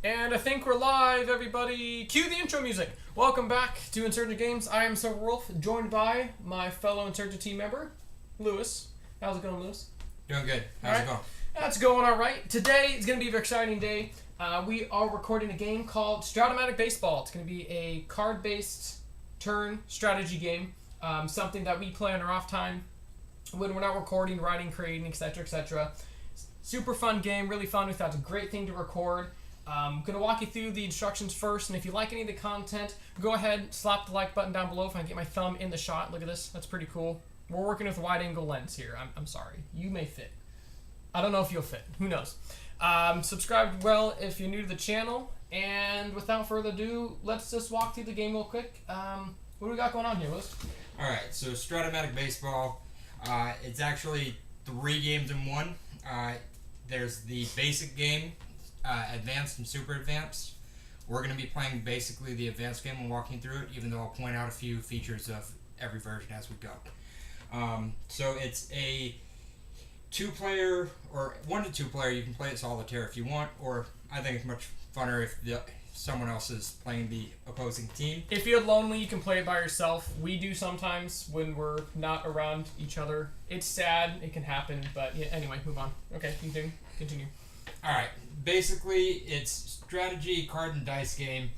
And I think we're live, everybody. Cue the intro music. Welcome back to Insurgent Games. I am Silver Wolf, joined by my fellow Insurgent team member, Lewis. How's it going, Lewis? Doing good. How's it going? That's going all right. Today is going to be a very exciting day. We are recording a game called Stratomatic Baseball. It's going to be a card-based turn strategy game, something that we play on our off time when we're not recording, writing, creating, etc., etc. Super fun game, really fun. We thought it's a great thing to record. I'm going to walk you through the instructions first, and if you like any of the content, go ahead, slap the like button down below if I can get my thumb in the shot. Look at this. That's pretty cool. We're working with a wide-angle lens here. I'm sorry. You may fit. I don't know if you'll fit. Who knows? Subscribe if you're new to the channel. And without further ado, let's just walk through the game real quick. What do we got going on here, Liz? Alright, so Stratomatic Baseball, it's actually 3 games in one. There's the basic game, advanced and super advanced. We're going to be playing basically the advanced game and walking through it, even though I'll point out a few features of every version as we go. So it's a 2-player or 1 to 2 player. You can play it solitaire if you want, or I think it's much funner if someone else is playing the opposing team. If you're lonely, you can play it by yourself. We do sometimes when we're not around each other. It's sad. It can happen, but yeah, anyway, move on. Okay, continue. Alright, basically it's strategy, card, and dice game.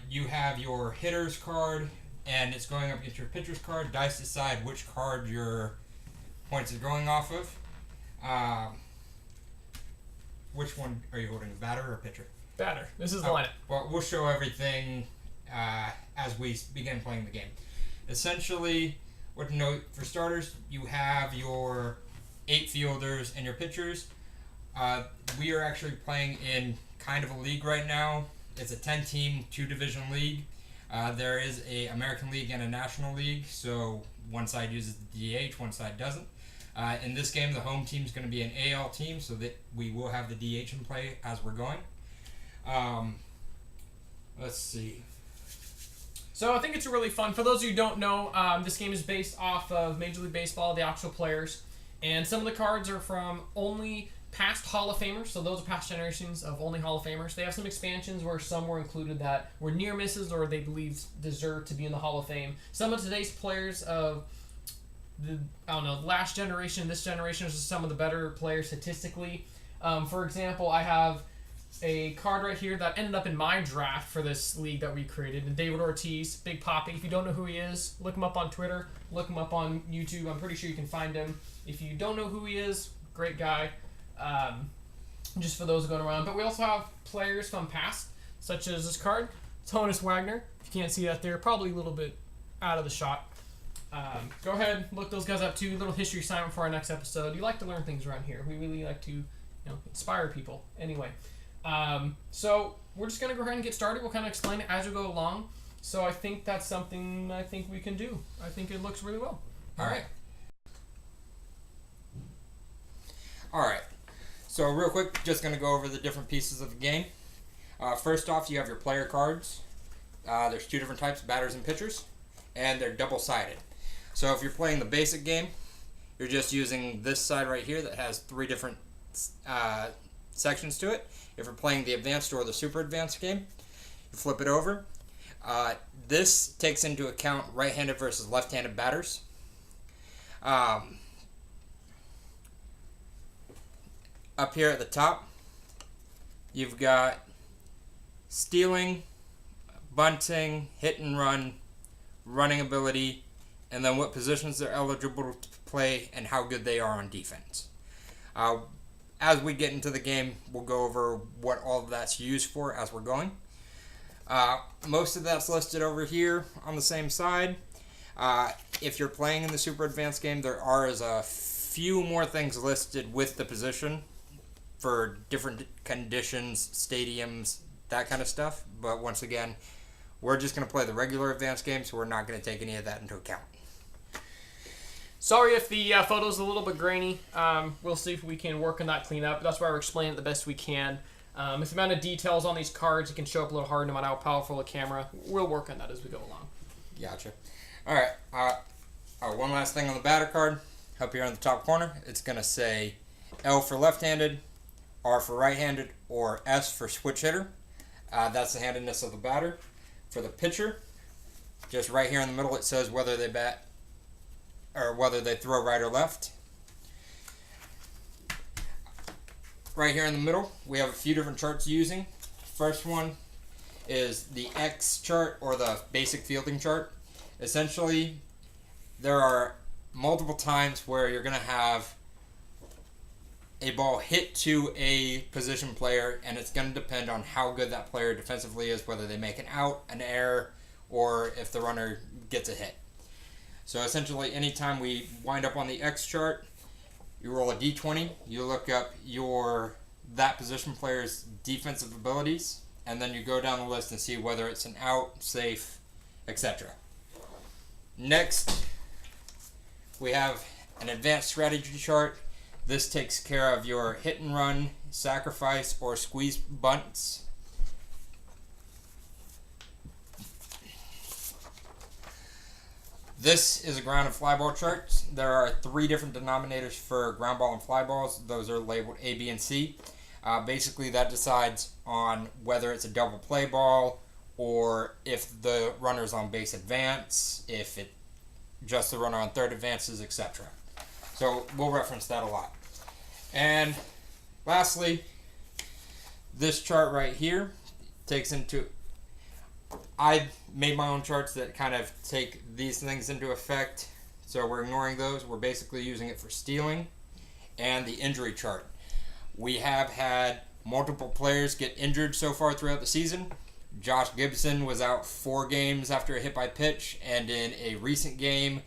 You have your hitter's card, and it's going up against your pitcher's card. Dice decide which card your points are going off of. Which one are you holding, batter or pitcher? Batter. This is the lineup. Well, we'll show everything as we begin playing the game. Essentially, what to note, for starters, you have your 8 fielders and your pitchers. We are actually playing in kind of a league right now. It's a 10-team, 2-division league. There is a American League and a National League, so one side uses the DH, one side doesn't. In this game, the home team is going to be an AL team, so that we will have the DH in play as we're going. Let's see. So I think it's really fun. For those of you who don't know, this game is based off of Major League Baseball, the actual players. And some of the cards are from only past Hall of Famers. So those are past generations of only Hall of Famers. They have some expansions where some were included that were near misses or they believe deserve to be in the Hall of Fame. Some of today's players of the last generation, this generation, is some of the better players statistically. For example, I have a card right here that ended up in my draft for this league that we created. And David Ortiz, Big Poppy. If you don't know who he is, look him up on Twitter. Look him up on YouTube. I'm pretty sure you can find him. If you don't know who he is, great guy. Just for those going around. But we also have players from past, such as this card, Honus Wagner. If you can't see that there, probably a little bit out of the shot. Go ahead, look those guys up too. A little history assignment for our next episode. You like to learn things around here. We really like to, inspire people. Anyway. So we're just going to go ahead and get started. We'll kind of explain it as we go along. So I think that's something I think we can do. I think it looks really well. Alright. Alright. So real quick, just going to go over the different pieces of the game. First off, you have your player cards. There's 2 different types, batters and pitchers. And they're double-sided. So if you're playing the basic game, you're just using this side right here that has 3 different sections to it. If you're playing the advanced or the super advanced game, you flip it over. This takes into account right-handed versus left-handed batters. Up here at the top, you've got stealing, bunting, hit and run, running ability, and then what positions they're eligible to play and how good they are on defense. As we get into the game, we'll go over what all of that's used for as we're going. Most of that's listed over here on the same side. If you're playing in the super advanced game, there are a few more things listed with the position for different conditions, stadiums, that kind of stuff. But once again, we're just going to play the regular advanced game, so we're not going to take any of that into account. Sorry if the photo's a little bit grainy. We'll see if we can work on that cleanup. That's why we're explaining it the best we can. If the amount of details on these cards, it can show up a little hard no matter how powerful the camera. We'll work on that as we go along. Gotcha. Alright, one last thing on the batter card. Up here in the top corner, it's going to say L for left-handed, R for right-handed, or S for switch hitter. That's the handedness of the batter. For the pitcher, just right here in the middle it says whether they bat or whether they throw right or left. Right here in the middle, we have a few different charts using. First one is the X chart, or the basic fielding chart. Essentially, there are multiple times where you're going to have a ball hit to a position player, and it's going to depend on how good that player defensively is, whether they make an out, an error, or if the runner gets a hit. So essentially, anytime we wind up on the X chart, you roll a d20, you look up that position player's defensive abilities, and then you go down the list and see whether it's an out, safe, etc. Next, we have an advanced strategy chart. This takes care of your hit and run, sacrifice, or squeeze bunts. This is a ground and fly ball chart. There are 3 different denominators for ground ball and fly balls. Those are labeled A, B, and C. Basically, that decides on whether it's a double play ball, or if the runner's on base advance, if it just the runner on third advances, etc. So we'll reference that a lot. And lastly, this chart right here takes into... I made my own charts that kind of take these things into effect, so we're ignoring those. We're basically using it for stealing. And the injury chart. We have had multiple players get injured so far throughout the season. Josh Gibson was out 4 games after a hit by pitch, and in a recent game,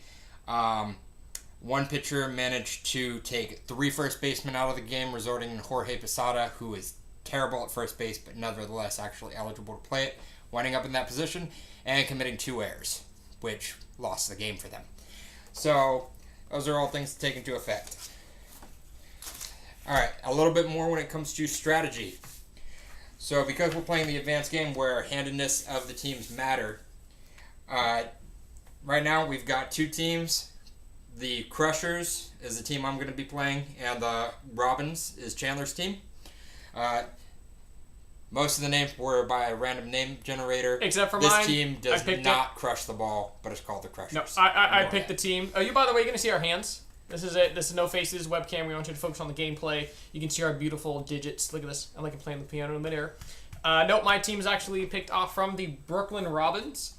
one pitcher managed to take 3 first basemen out of the game, resulting in Jorge Posada, who is terrible at first base but nevertheless actually eligible to play it, winding up in that position and committing 2 errors, which lost the game for them. So those are all things to take into effect. Alright, a little bit more when it comes to strategy. So because we're playing the advanced game where handedness of the teams matter, right now we've got 2 teams. The Crushers is the team I'm going to be playing, and the Robins is Chandler's team. Most of the names were by a random name generator. Except for this mine. This team does not crush the ball, but it's called the Crushers. No, I picked the team. Oh, by the way, you're going to see our hands. This is it. This is no faces webcam. We want you to focus on the gameplay. You can see our beautiful digits. Look at this. I'm like playing the piano in midair. Nope, my team is actually picked off from the Brooklyn Robins,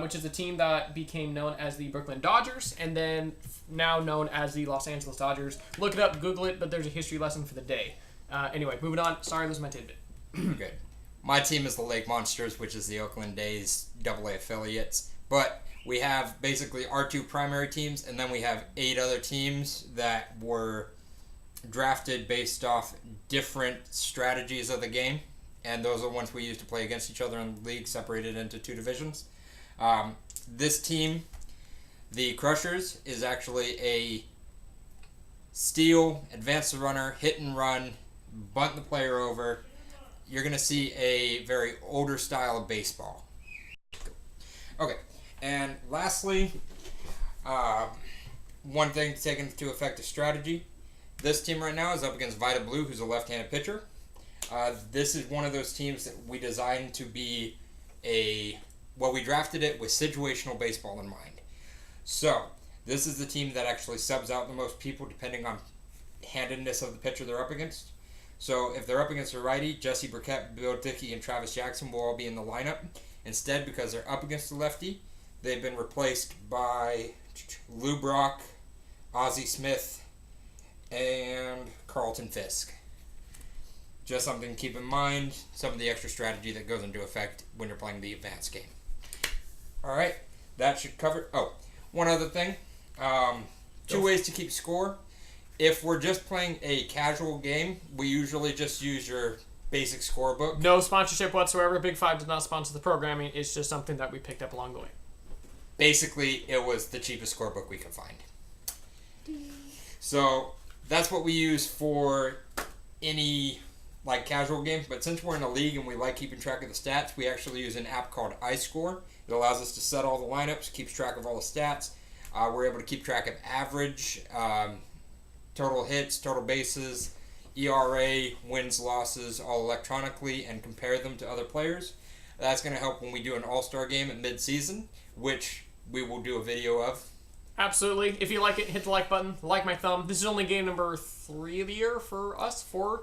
which is a team that became known as the Brooklyn Dodgers, and then now known as the Los Angeles Dodgers. Look it up, Google it, but there's a history lesson for the day. Anyway, moving on. Sorry, this is my tidbit. Good. My team is the Lake Monsters, which is the Oakland A's AA affiliates. But we have basically our 2 primary teams, and then we have 8 other teams that were drafted based off different strategies of the game. And those are the ones we use to play against each other in the league, separated into 2 divisions. This team, the Crushers, is actually a steal, advance the runner, hit and run, bunt the player over. You're going to see a very older style of baseball. Okay, and lastly, one thing to take into effect is strategy. This team right now is up against Vita Blue, who's a left-handed pitcher. This is one of those teams that we designed to be we drafted it with situational baseball in mind. So, this is the team that actually subs out the most people depending on handedness of the pitcher they're up against. So, if they're up against a righty, Jesse Burkett, Bill Dickey, and Travis Jackson will all be in the lineup. Instead, because they're up against the lefty, they've been replaced by Lou Brock, Ozzie Smith, and Carlton Fisk. Just something to keep in mind, some of the extra strategy that goes into effect when you're playing the advanced game. Alright, that should cover... Oh, one other thing. 2 ways to keep score. If we're just playing a casual game, we usually just use your basic scorebook. No sponsorship whatsoever. Big Five does not sponsor the programming. It's just something that we picked up along the way. Basically, it was the cheapest scorebook we could find. So, that's what we use for any casual games. But since we're in a league and we like keeping track of the stats, we actually use an app called iScore. It allows us to set all the lineups, keeps track of all the stats. We're able to keep track of average, total hits, total bases, ERA, wins, losses, all electronically, and compare them to other players. That's going to help when we do an all-star game at mid-season, which we will do a video of. Absolutely. If you like it, hit the like button. Like my thumb. This is only game number 3 of the year for us. 4.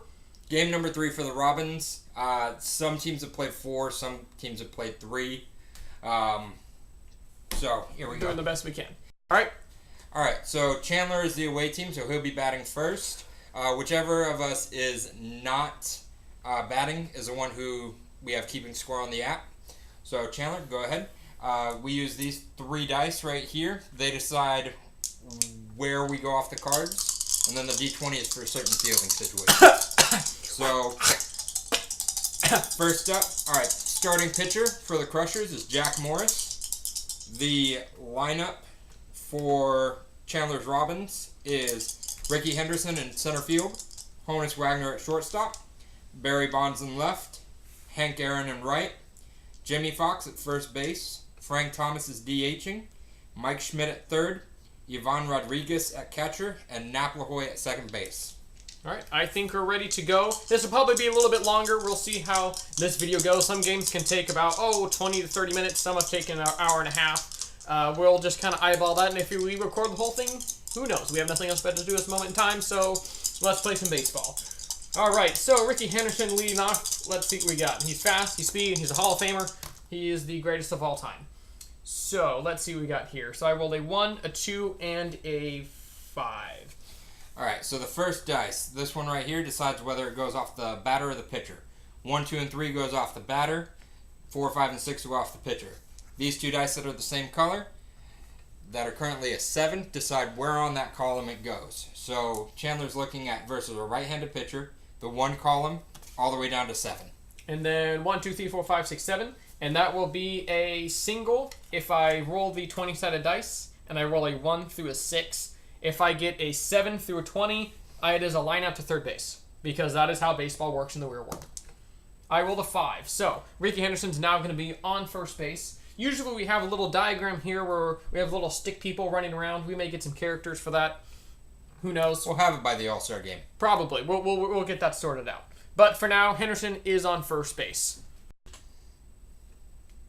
Game number 3 for the Robins. Some teams have played 4. Some teams have played 3. So here we go. Doing the best we can. All right. All right. So Chandler is the away team, so he'll be batting first. Whichever of us is not batting is the one who we have keeping score on the app. So Chandler, go ahead. We use these 3 dice right here. They decide where we go off the cards, and then the D20 is for certain fielding situations. So, first up, all right, starting pitcher for the Crushers is Jack Morris. The lineup for Chandler's Robins is Ricky Henderson in center field, Honus Wagner at shortstop, Barry Bonds in left, Hank Aaron in right, Jimmy Fox at first base, Frank Thomas is DHing, Mike Schmidt at third, Yvonne Rodriguez at catcher, and Nap LaHoy at second base. All right, I think we're ready to go. This will probably be a little bit longer. We'll see how this video goes. Some games can take about, 20 to 30 minutes. Some have taken an hour and a half. We'll just kind of eyeball that, and if we record the whole thing, who knows? We have nothing else better to do at this moment in time, so let's play some baseball. All right, so Ricky Henderson leading off. Let's see what we got. He's fast, he's speed, he's a Hall of Famer. He is the greatest of all time. So let's see what we got here. So I rolled a 1, a 2, and a 5. All right, so the first dice, this one right here decides whether it goes off the batter or the pitcher. 1, 2, and 3 goes off the batter. 4, 5, and 6 go off the pitcher. These 2 dice that are the same color, that are currently a 7, decide where on that column it goes. So Chandler's looking at versus a right-handed pitcher, the 1 column, all the way down to 7. And then 1, 2, 3, 4, 5, 6, 7. And that will be a single if I roll the 20-sided dice, and I roll a 1 through a 6. If I get a 7 through a 20, it is a line out to third base, because that is how baseball works in the real world. I rolled a 5. So Ricky Henderson's now going to be on first base. Usually we have a little diagram here where we have little stick people running around. We may get some characters for that. Who knows? We'll have it by the All-Star game. Probably. We'll get that sorted out. But for now, Henderson is on first base.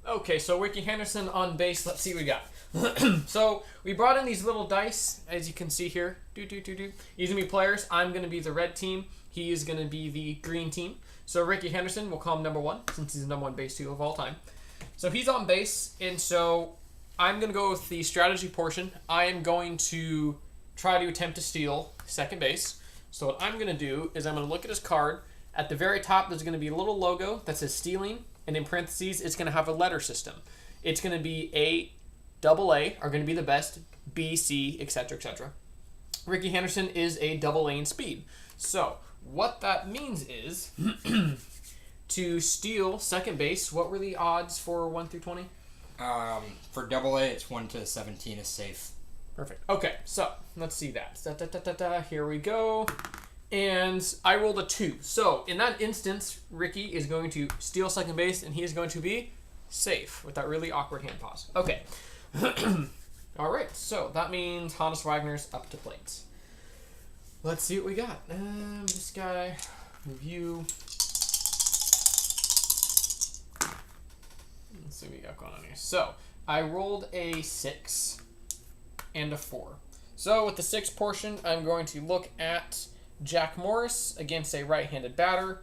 Okay, so Ricky Henderson on base. Let's see what we got. So we brought in these little dice, as you can see here. These are going to be players. I'm going to be the red team. He is going to be the green team. So Ricky Henderson, we'll call him number 1, since he's the number 1 base 2 of all time. So he's on base, and so I'm going to go with the strategy portion. I am going to try to attempt to steal second base. So what I'm going to do is I'm going to look at his card. At the very top, there's going to be a little logo that says stealing, and in parentheses, it's going to have a letter system. It's going to be A, double A are going to be the best, B, C, etc., etc. Ricky Henderson is a double A in speed. So what that means is to steal second base, what were the odds for 1 through 20? For double A, it's 1 to 17 is safe. Perfect. Okay, so let's see that. Here we go. And I rolled a 2. So in that instance, Ricky is going to steal second base, and he is going to be safe with that really awkward hand pause. Okay. All right, so that means Honus Wagner's up to plate. Let's see what we got. This guy, review. Let's see what we got going on here. So I rolled a 6 and a 4. So with the 6 portion, I'm going to look at Jack Morris against a right-handed batter.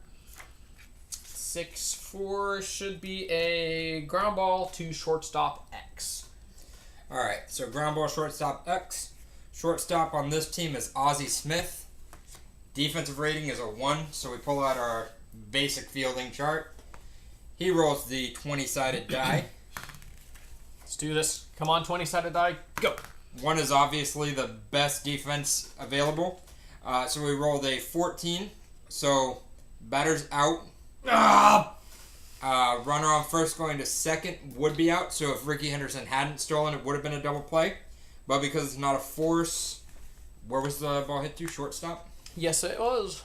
6-4 should be a ground ball to shortstop X. All right, so ground ball shortstop X. Shortstop on this team is Ozzie Smith. Defensive rating is a 1, so we pull out our basic fielding chart. He rolls the 20-sided die. Let's do this. Come on, 20-sided die. Go. 1 is obviously the best defense available. So we rolled a 14. So batter's out. Runner on first going to second would be out. So if Ricky Henderson hadn't stolen, it would have been a double play. But because it's not a force, where was the ball hit to? Shortstop? Yes, it was.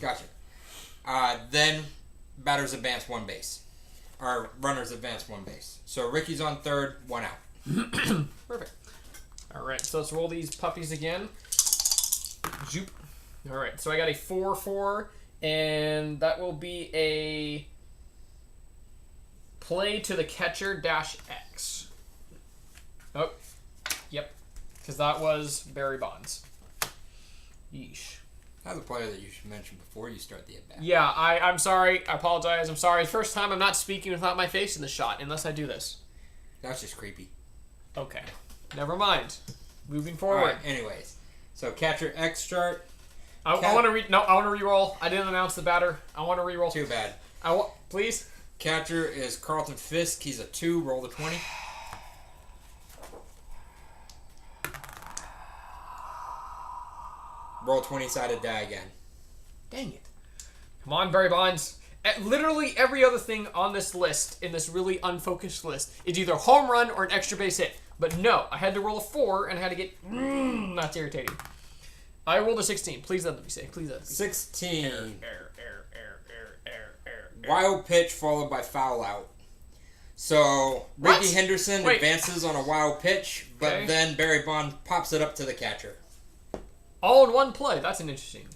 Gotcha. Then batters advance 1 base. Or runners advance 1 base. So Ricky's on third, 1 out. Perfect. All right, so let's roll these puppies again. Zoop. All right, so I got a 4/4, and that will be a play to the catcher -X. Oh, yep, because that was Barry Bonds. Yeesh. That's a player that you should mention before you start the at-bat. Yeah, I'm sorry. I apologize. I'm sorry. First time I'm not speaking without my face in the shot, unless I do this. That's just creepy. Okay. Never mind. Moving All forward. right, anyways. So catcher X start. I want to I want to re-roll. I didn't announce the batter. I want to re-roll. Too bad. Please. Catcher is Carlton Fisk. He's a 2. Roll the 20. Roll 20-sided die again. Dang it. Come on, Barry Bonds. Literally every other thing on this list, in this really unfocused list, is either home run or an extra base hit. But no, I had to roll a 4 and I had to get... that's irritating. I rolled a 16. Please let me say. Please let me say. 16. Error. Wild pitch followed by foul out. So Ricky Henderson advances on a wild pitch, but then Barry Bonds pops it up to the catcher. All in one play. That's an interesting.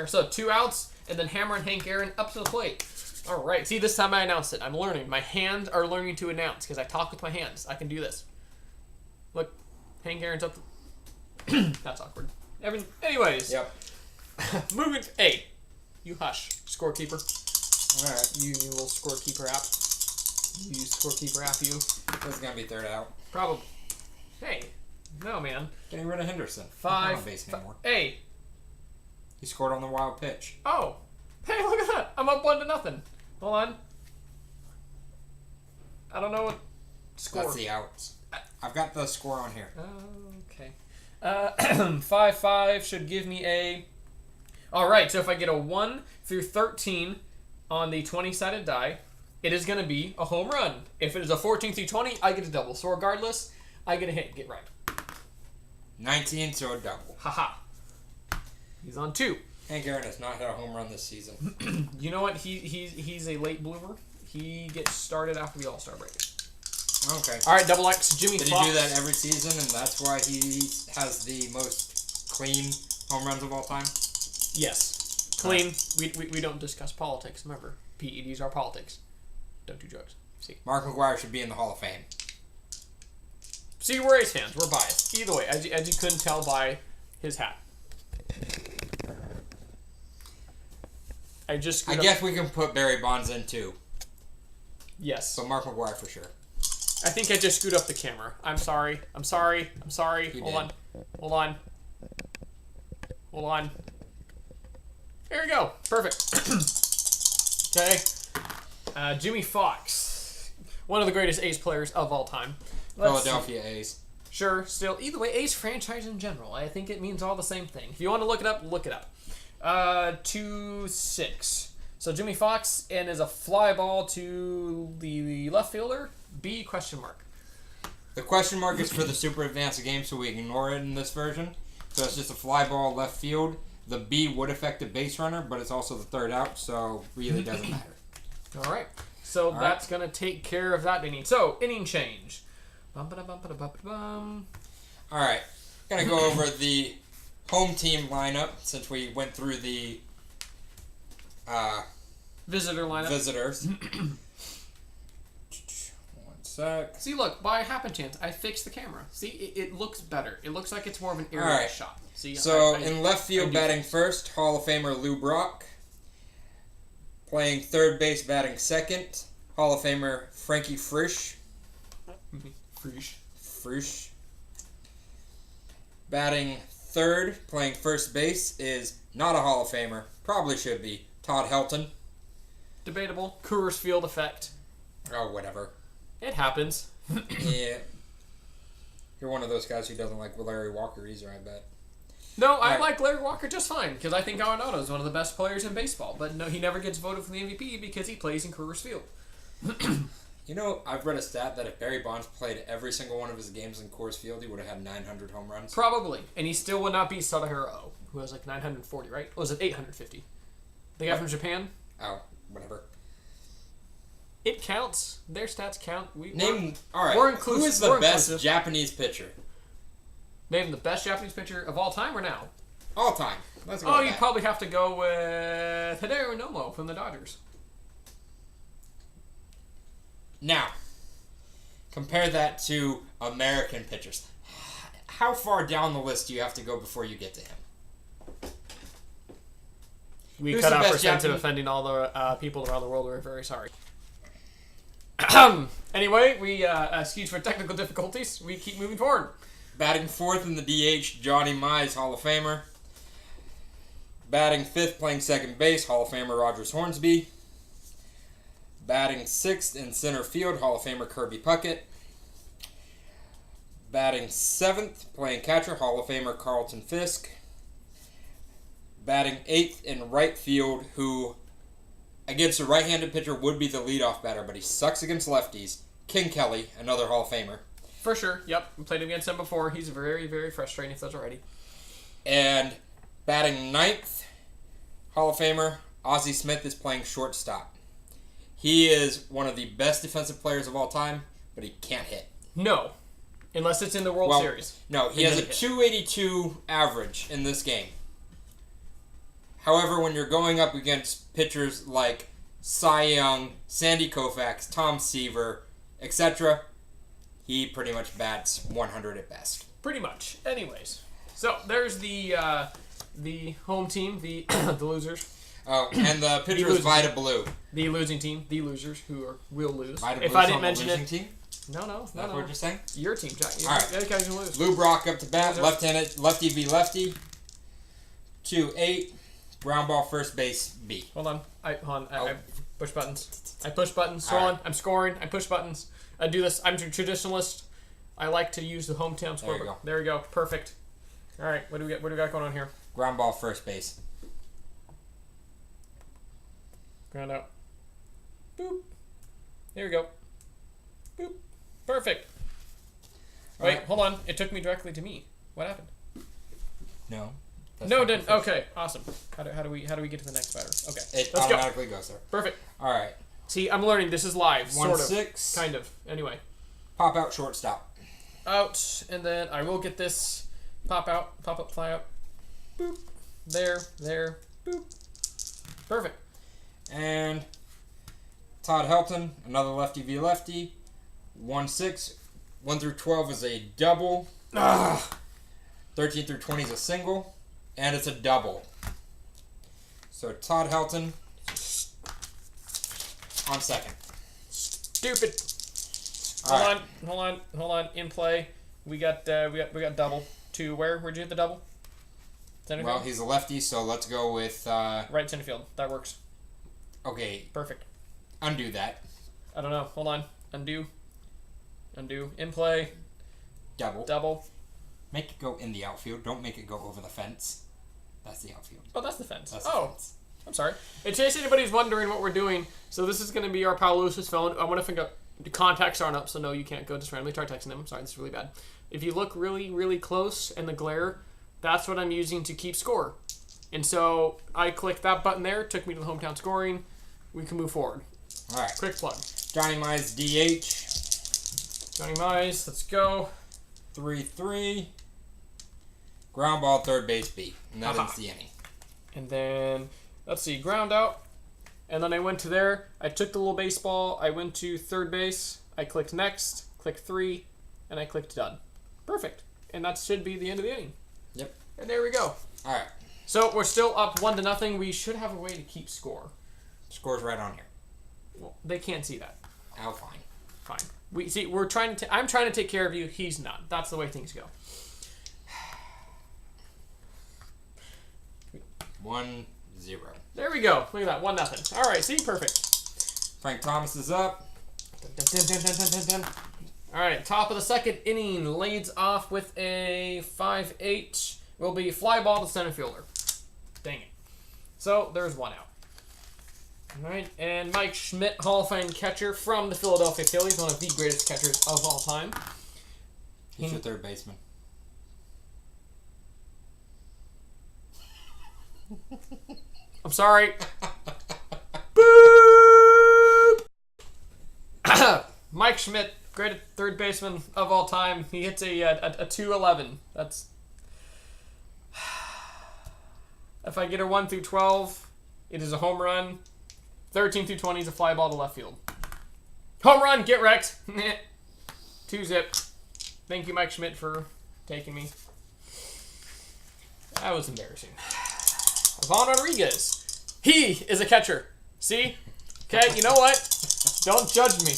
So 2 outs, and then Hammer and Hank Aaron up to the plate. All right. See, this time I announced it. I'm learning. My hands are learning to announce because I talk with my hands. I can do this. Look, Hank Aaron's up. That's awkward. Anyways. Yep. Moving. Hey, you hush, scorekeeper. All right. You little scorekeeper app. You scorekeeper app. You. This is gonna be 3rd out. Probably. Hey. No, man. Getting rid of Henderson. 5. Not on base anymore. Hey. He scored on the wild pitch. Oh. Hey, look at that. I'm up 1-0. Hold on. I don't know what score. That's the outs. I've got the score on here. Okay. 5/5 should give me a... All right, so if I get a 1 through 13 on the 20-sided die, it is going to be a home run. If it is a 14 through 20, I get a double. So regardless, I get a hit. Get right. 19, so a double. Haha. He's on 2. Hank Aaron has not hit a home run this season. You know what? He's a late bloomer. He gets started after the All-Star break. Okay. All right, double X. Jimmy Did Fox. he do that every season, and that's why he has the most clean home runs of all time? Yes. Clean. We don't discuss politics. Remember, PEDs are politics. Don't do drugs. See. Mark McGwire should be in the Hall of Fame. See, we're A's fans. We're biased. Either way, as you couldn't tell by his hat. I guess we can put Barry Bonds in too. Yes. So Mark McGwire for sure. I think I just screwed up the camera. I'm sorry. Hold on. There we go. Perfect. Okay. Jimmy Fox. One of the greatest A's players of all time. Philadelphia A's. Sure, still. Either way, A's franchise in general. I think it means all the same thing. If you want to look it up, look it up. 2-6. So Jimmy Fox, and is a fly ball to the left fielder. B ? The question mark is for the super advanced game, so we ignore it in this version. So it's just a fly ball left field. The B would affect a base runner, but it's also the 3rd out, so really doesn't matter. All right. So that's going to take care of that inning. So, inning change. All right. Going to go over the home team lineup since we went through the visitor lineup. Visitors. One sec. See, look, by happen chance, I fixed the camera. See, it looks better. It looks like it's more of an aerial shot. See, so, in left field batting first, Hall of Famer Lou Brock. Playing 3rd base batting second, Hall of Famer Frankie Frisch. Frisch. Batting 3rd, playing 1st base, is not a Hall of Famer. Probably should be. Todd Helton. Debatable. Coors Field effect. Oh, whatever. It happens. Yeah. You're one of those guys who doesn't like Larry Walker either, I bet. No, I like Larry Walker just fine, because I think Arenado is one of the best players in baseball. But no, he never gets voted for the MVP because he plays in Coors Field. You know, I've read a stat that if Barry Bonds played every single one of his games in Coors Field, he would have had 900 home runs. Probably. And he still would not beat Sadahiro, who has like 940, right? Or was it 850? The guy from Japan? Oh, whatever. It counts. Their stats count. All right. We're inclusive. Who is the best Japanese pitcher? Name the best Japanese pitcher of all time or now? All time. Let's go Oh, with you'd that. probably have to go with Hideo Nomo from the Dodgers. Now, compare that to American pitchers. How far down the list do you have to go before you get to him? We Who's cut the out best for sense of Japanese- offending all the people around the world. We're very sorry. Anyway, we excuse for technical difficulties. We keep moving forward. Batting fourth in the DH, Johnny Mize, Hall of Famer. Batting fifth, playing second base, Hall of Famer Rogers Hornsby. Batting sixth in center field, Hall of Famer Kirby Puckett. Batting seventh, playing catcher, Hall of Famer Carlton Fisk. Batting eighth in right field, who against a right-handed pitcher would be the leadoff batter, but he sucks against lefties. King Kelly, another Hall of Famer. For sure. Yep. We played against him before. He's very, very frustrating if that's already. And batting ninth, Hall of Famer Ozzie Smith is playing shortstop. He is one of the best defensive players of all time, but he can't hit. No. Unless it's in the World Series. No, he has a 282 average in this game. However, when you're going up against pitchers like Cy Young, Sandy Koufax, Tom Seaver, etc., he pretty much bats 100 at best. Pretty much. Anyways. So, there's the home team, the the losers. Oh, and the pitcher is Vida Blue. The losing team, the losers, who will lose. Vida If Blue's I didn't on the mention losing it. Team? No. That's what we're just saying? Your team, Jack. All right. The other guys can lose. Lou Brock up to bat, Losers. left-handed, lefty v lefty. 2-8, ground ball, first base, B. Hold on. I push buttons. I push buttons. All Scrolling. right. I'm scoring. I push buttons. I do this. I'm a traditionalist. I like to use the hometown score. There you go. There we go. Perfect. All right. What do we got going on here? Ground ball, first base. Ground out. Boop. There we go. Boop. Perfect. All Wait, right. hold on. It took me directly to me. What happened? No. No, it didn't. Okay, awesome. How do we get to the next batter? Okay, It let's go. automatically goes there. Perfect. All right. See, I'm learning. This is live, sort of, 1-6. kind of. Anyway, Pop out, shortstop. out, and then I will get this pop out, pop up, fly out. Boop. There, boop. Perfect. And Todd Helton, another lefty v lefty. 1-6. 1 through 12 is a double. 13 through 20 is a single. And it's a double. So Todd Helton on second. Stupid. All Hold right. on, hold on. In play, we got double. To where? Where'd you hit the double? Center Well, field? he's a lefty, so let's go with. Right center field. That works. Okay, Perfect. undo that. I don't know. Hold on. Undo. In play. Double. Double. Make it go in the outfield. Don't make it go over the fence. That's the outfield. Oh, that's the fence. That's the fence. I'm sorry. In case anybody's wondering what we're doing, so this is going to be our pal Lewis's phone. I want to figure out the contacts aren't up, so no, you can't go just randomly start texting him. I'm sorry, this is really bad. If you look really, really close in the glare, that's what I'm using to keep score. And so I clicked that button there, took me to the hometown scoring. We can move forward. All right. Quick plug. Johnny Mize, DH. Johnny Mize, let's go. 3-3. Ground ball, third base, B. And that Aha. ends the inning. And then, let's see, ground out. And then I went to there. I took the little baseball. I went to third base. I clicked next, clicked 3, and I clicked done. Perfect. And that should be the end of the inning. Yep. And there we go. All right. So we're still up 1-0. We should have a way to keep score. Score's right on here. Well, they can't see that. Oh, fine. Fine. We see. We're trying to. I'm trying to take care of you. He's not. That's the way things go. 1-0. There we go. Look at that. 1-0. All right. See, perfect. Frank Thomas is up. Dun, dun, dun, dun, dun, dun, dun. All right. Top of the second inning leads off with a 5-8. Will be fly ball to center fielder. Dang it. So there's one out. All right. And Mike Schmidt, Hall of Fame catcher from the Philadelphia Phillies, one of the greatest catchers of all time. He's your third baseman. I'm sorry. Boop! Mike Schmidt, great third baseman of all time. He hits a 211. That's If I get a 1 through 12, it is a home run. 13 through 20 is a fly ball to left field. Home run, get wrecked. 2-zip. Thank you, Mike Schmidt, for taking me. That was embarrassing. Ivan Rodriguez. He is a catcher. See? Okay, you know what? Don't judge me.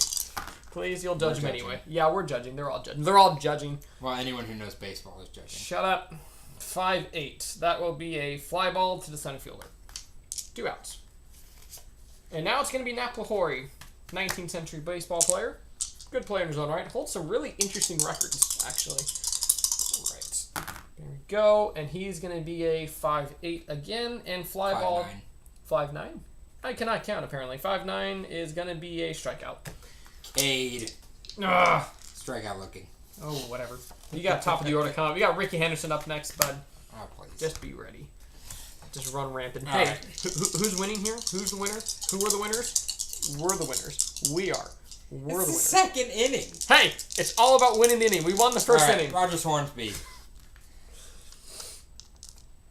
Please, you'll judge me anyway. Yeah, we're judging. They're all judging. They're all judging. Well, anyone who knows baseball is judging. Shut up. 5-8. That will be a fly ball to the center fielder. 2 outs. And now it's going to be Nap Lahori, 19th century baseball player. Good player in his own right. Holds some really interesting records, actually. All right. There we go. And he's going to be a 5-8 again. And fly ball. 5-9. I cannot count, apparently. 5-9 is going to be a strikeout. Cade. Ugh. Strikeout looking. Oh, whatever. You got top of the order coming. We got Ricky Henderson up next, bud. Oh, please. Just be ready. Just run rampant. All Hey, right. who's winning here? Who's the winner? Who are the winners? We're the winners. We are. We're the winners. Second inning. Hey, it's all about winning the inning. We won the first inning. Rogers Hornsby.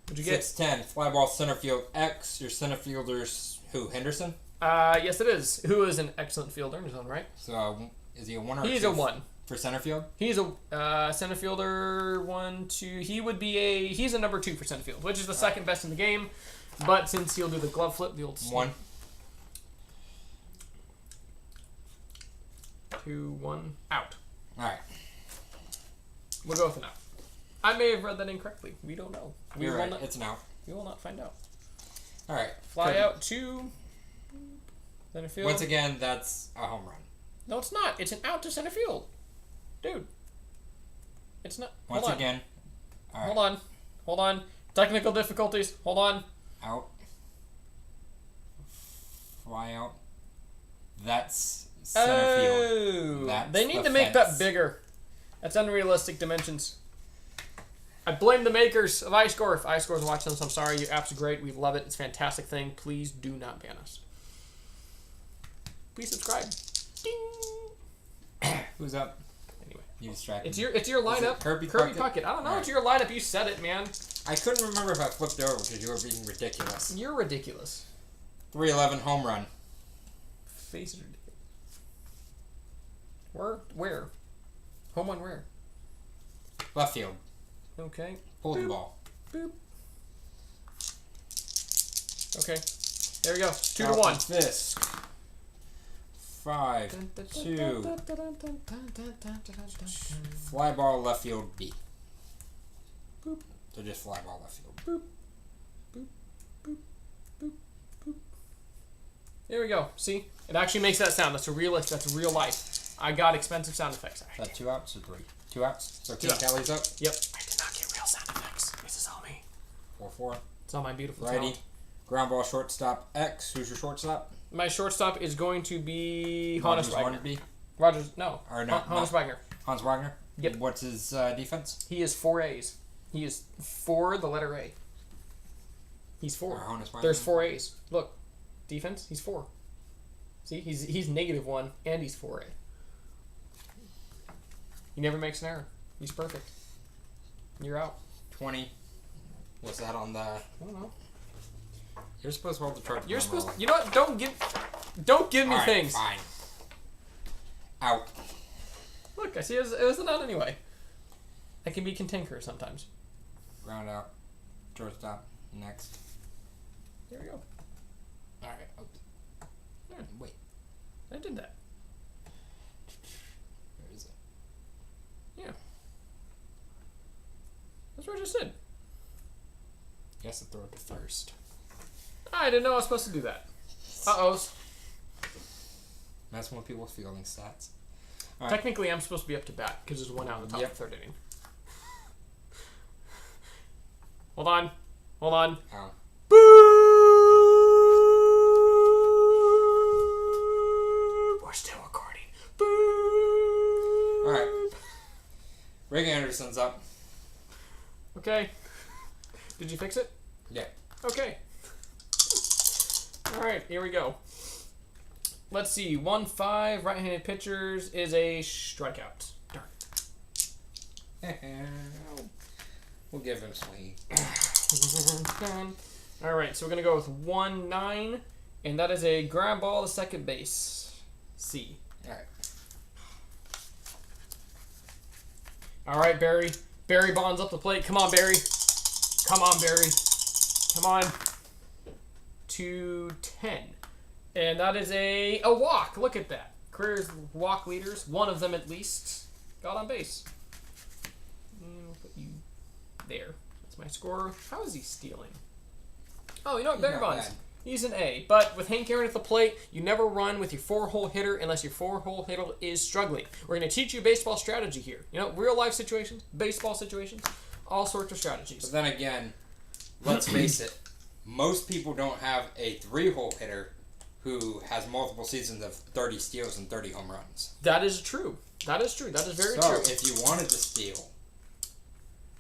What'd you get? 6'10", fly ball center field X. Your center fielder's who? Henderson? Yes, it is. Who is an excellent fielder in his own right. So, is he a 1 or He's 2 a 1. for center field? He's a center fielder 1, 2. He would be he's a number 2 for center field, which is the second best in the game. But since he'll do the glove flip, the old 1. 2, 1, out. All right. We'll go with an out. I may have read that incorrectly. We don't know. You're right. It's an out. We will not find out. All right. Fly out 2. Center field. Once again, that's a home run. No, it's not. It's an out to center field. Dude. It's not. Once again. All right. Hold on. Hold on. Technical difficulties. Hold on. Out. Fly out. That's center field. That's they need the to make fence. that bigger. That's unrealistic dimensions. I blame the makers of iScore. If iScore is watching this, I'm sorry. Your app's great. We love it. It's a fantastic thing. Please do not ban us. Please subscribe. Ding. Who's up? Anyway, You distracted. it's your lineup. Kirby Puckett. Puckett? I don't know. All It's your lineup. You said it, man. I couldn't remember if I flipped over because you were being ridiculous. You're ridiculous. 311 home run. Face is ridiculous. Where? Home on where? Left field. Okay. Pull the ball. Boop. Okay. There we go. 2 to Carlton 1. Fisk. 5, 2. Fly ball left field B. Boop. So just fly ball left field. Boop. Boop. Boop. Boop. Boop. There we go. See? It actually makes that sound. That's real life. I got expensive sound effects. Is that 2 outs or 3? 2 outs. So King outs. Kelly's up. Yep. I did not get real sound effects. This is all me. 4-4. It's all my beautiful Righty. talent. Ground ball shortstop X. Who's your shortstop? My shortstop is going to be Rogers Hannes Wagner. Hornsby. Rogers, no. Or no, Hannes no. Wagner. Hans Wagner. Yep. What's his defense? He is 4 A's. He is 4, the letter A. He's 4. Hannes Wagner. There's 4 A's. Look. Defense, he's 4. See, he's -1 and he's 4A. He never makes an error. He's perfect. You're out. 20. What's that on the... I don't know. You're supposed to hold the chart. You're supposed to, you know what? Don't give me All right, things. Fine. Out. Look, I see it was an out anyway. I can be cantankerous sometimes. Ground out. Shortstop. Next. There we go. All right. Oops. Wait. I did that. Where is it? Yeah. That's what I just did. Guess to throw it to first. I didn't know I was supposed to do that. Uh-oh. Messing with people's fielding stats. All right. Technically, I'm supposed to be up to bat because there's 1 out in the top Yep. of the 3rd inning. Hold on. Hold on. Ow. Boo! We're still recording. Boo! All right. Rick Anderson's up. Okay. Did you fix it? Yeah. Okay. All right, here we go. Let's see. 1-5 right-handed pitchers is a strikeout. Darn. We'll give him swing. All right, so we're gonna go with 1-9, and that is a ground ball to second base. C. All right. All right, Barry. Barry Bonds up the plate. Come on, Barry. Come on, Barry. Come on. 2-10. And that is a walk. Look at that. Careers walk leaders. One of them at least got on base. We'll put you there. That's my score. How is he stealing? Oh, you know what? Barry Bonds. He's an A. But with Hank Aaron at the plate, you never run with your 4-hole hitter unless your 4-hole hitter is struggling. We're going to teach you baseball strategy here. You know, real life situations, baseball situations, all sorts of strategies. But then again, let's face it, most people don't have a 3-hole hitter who has multiple seasons of 30 steals and 30 home runs. That is true. That is true. That is very so true. If you wanted to steal,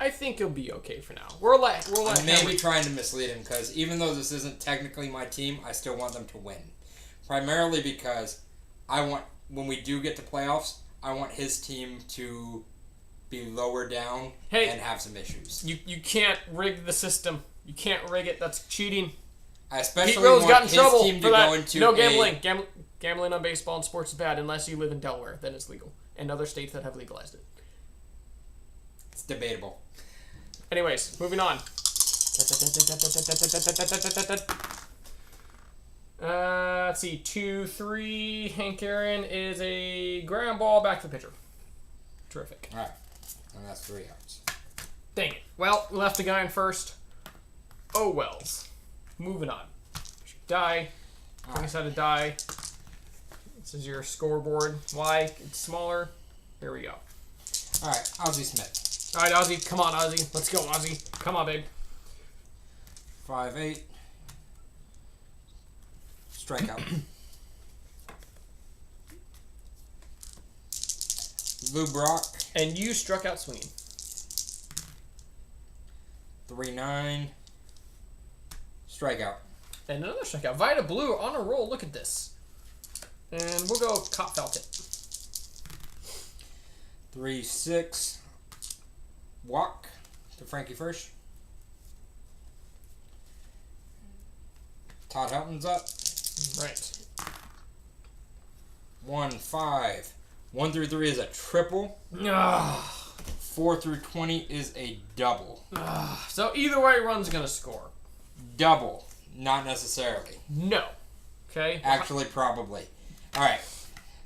I think he'll be okay for now. I'm maybe trying to mislead him because even though this isn't technically my team, I still want them to win. Primarily because when we do get to playoffs, I want his team to be lower down and have some issues. You can't rig the system. You can't rig it. That's cheating. I especially Pete Rose want got in his trouble team to for that. go into No gambling. Gambling on baseball and sports is bad unless you live in Delaware. Then it's legal. And other states that have legalized it. It's debatable. Anyways, moving on. Let's see. 2-3. Hank Aaron is a ground ball back to the pitcher. Terrific. All right. And that's 3 outs. Dang it. Well, we left a guy in first. Oh, wells. Moving on. Die. Bring us out a die. This is your scoreboard. Why? It's smaller. Here we go. All right. Ozzie Smith. All right, Ozzie. Come on, Ozzie. Let's go, Ozzie. Come on, babe. 5-8. Strikeout. Lou Brock. And you struck out swinging. 3-9. Strikeout. And another strikeout. Vida Blue on a roll. Look at this. And we'll go Cop Felt It. 3-6. Walk to Frankie First. Todd Helton's up. Right. 1-5. 1 through 3 is a triple. 4 through 20 is a double. So either way, run's going to score. Double. Not necessarily. No. Okay. Actually, probably. Alright.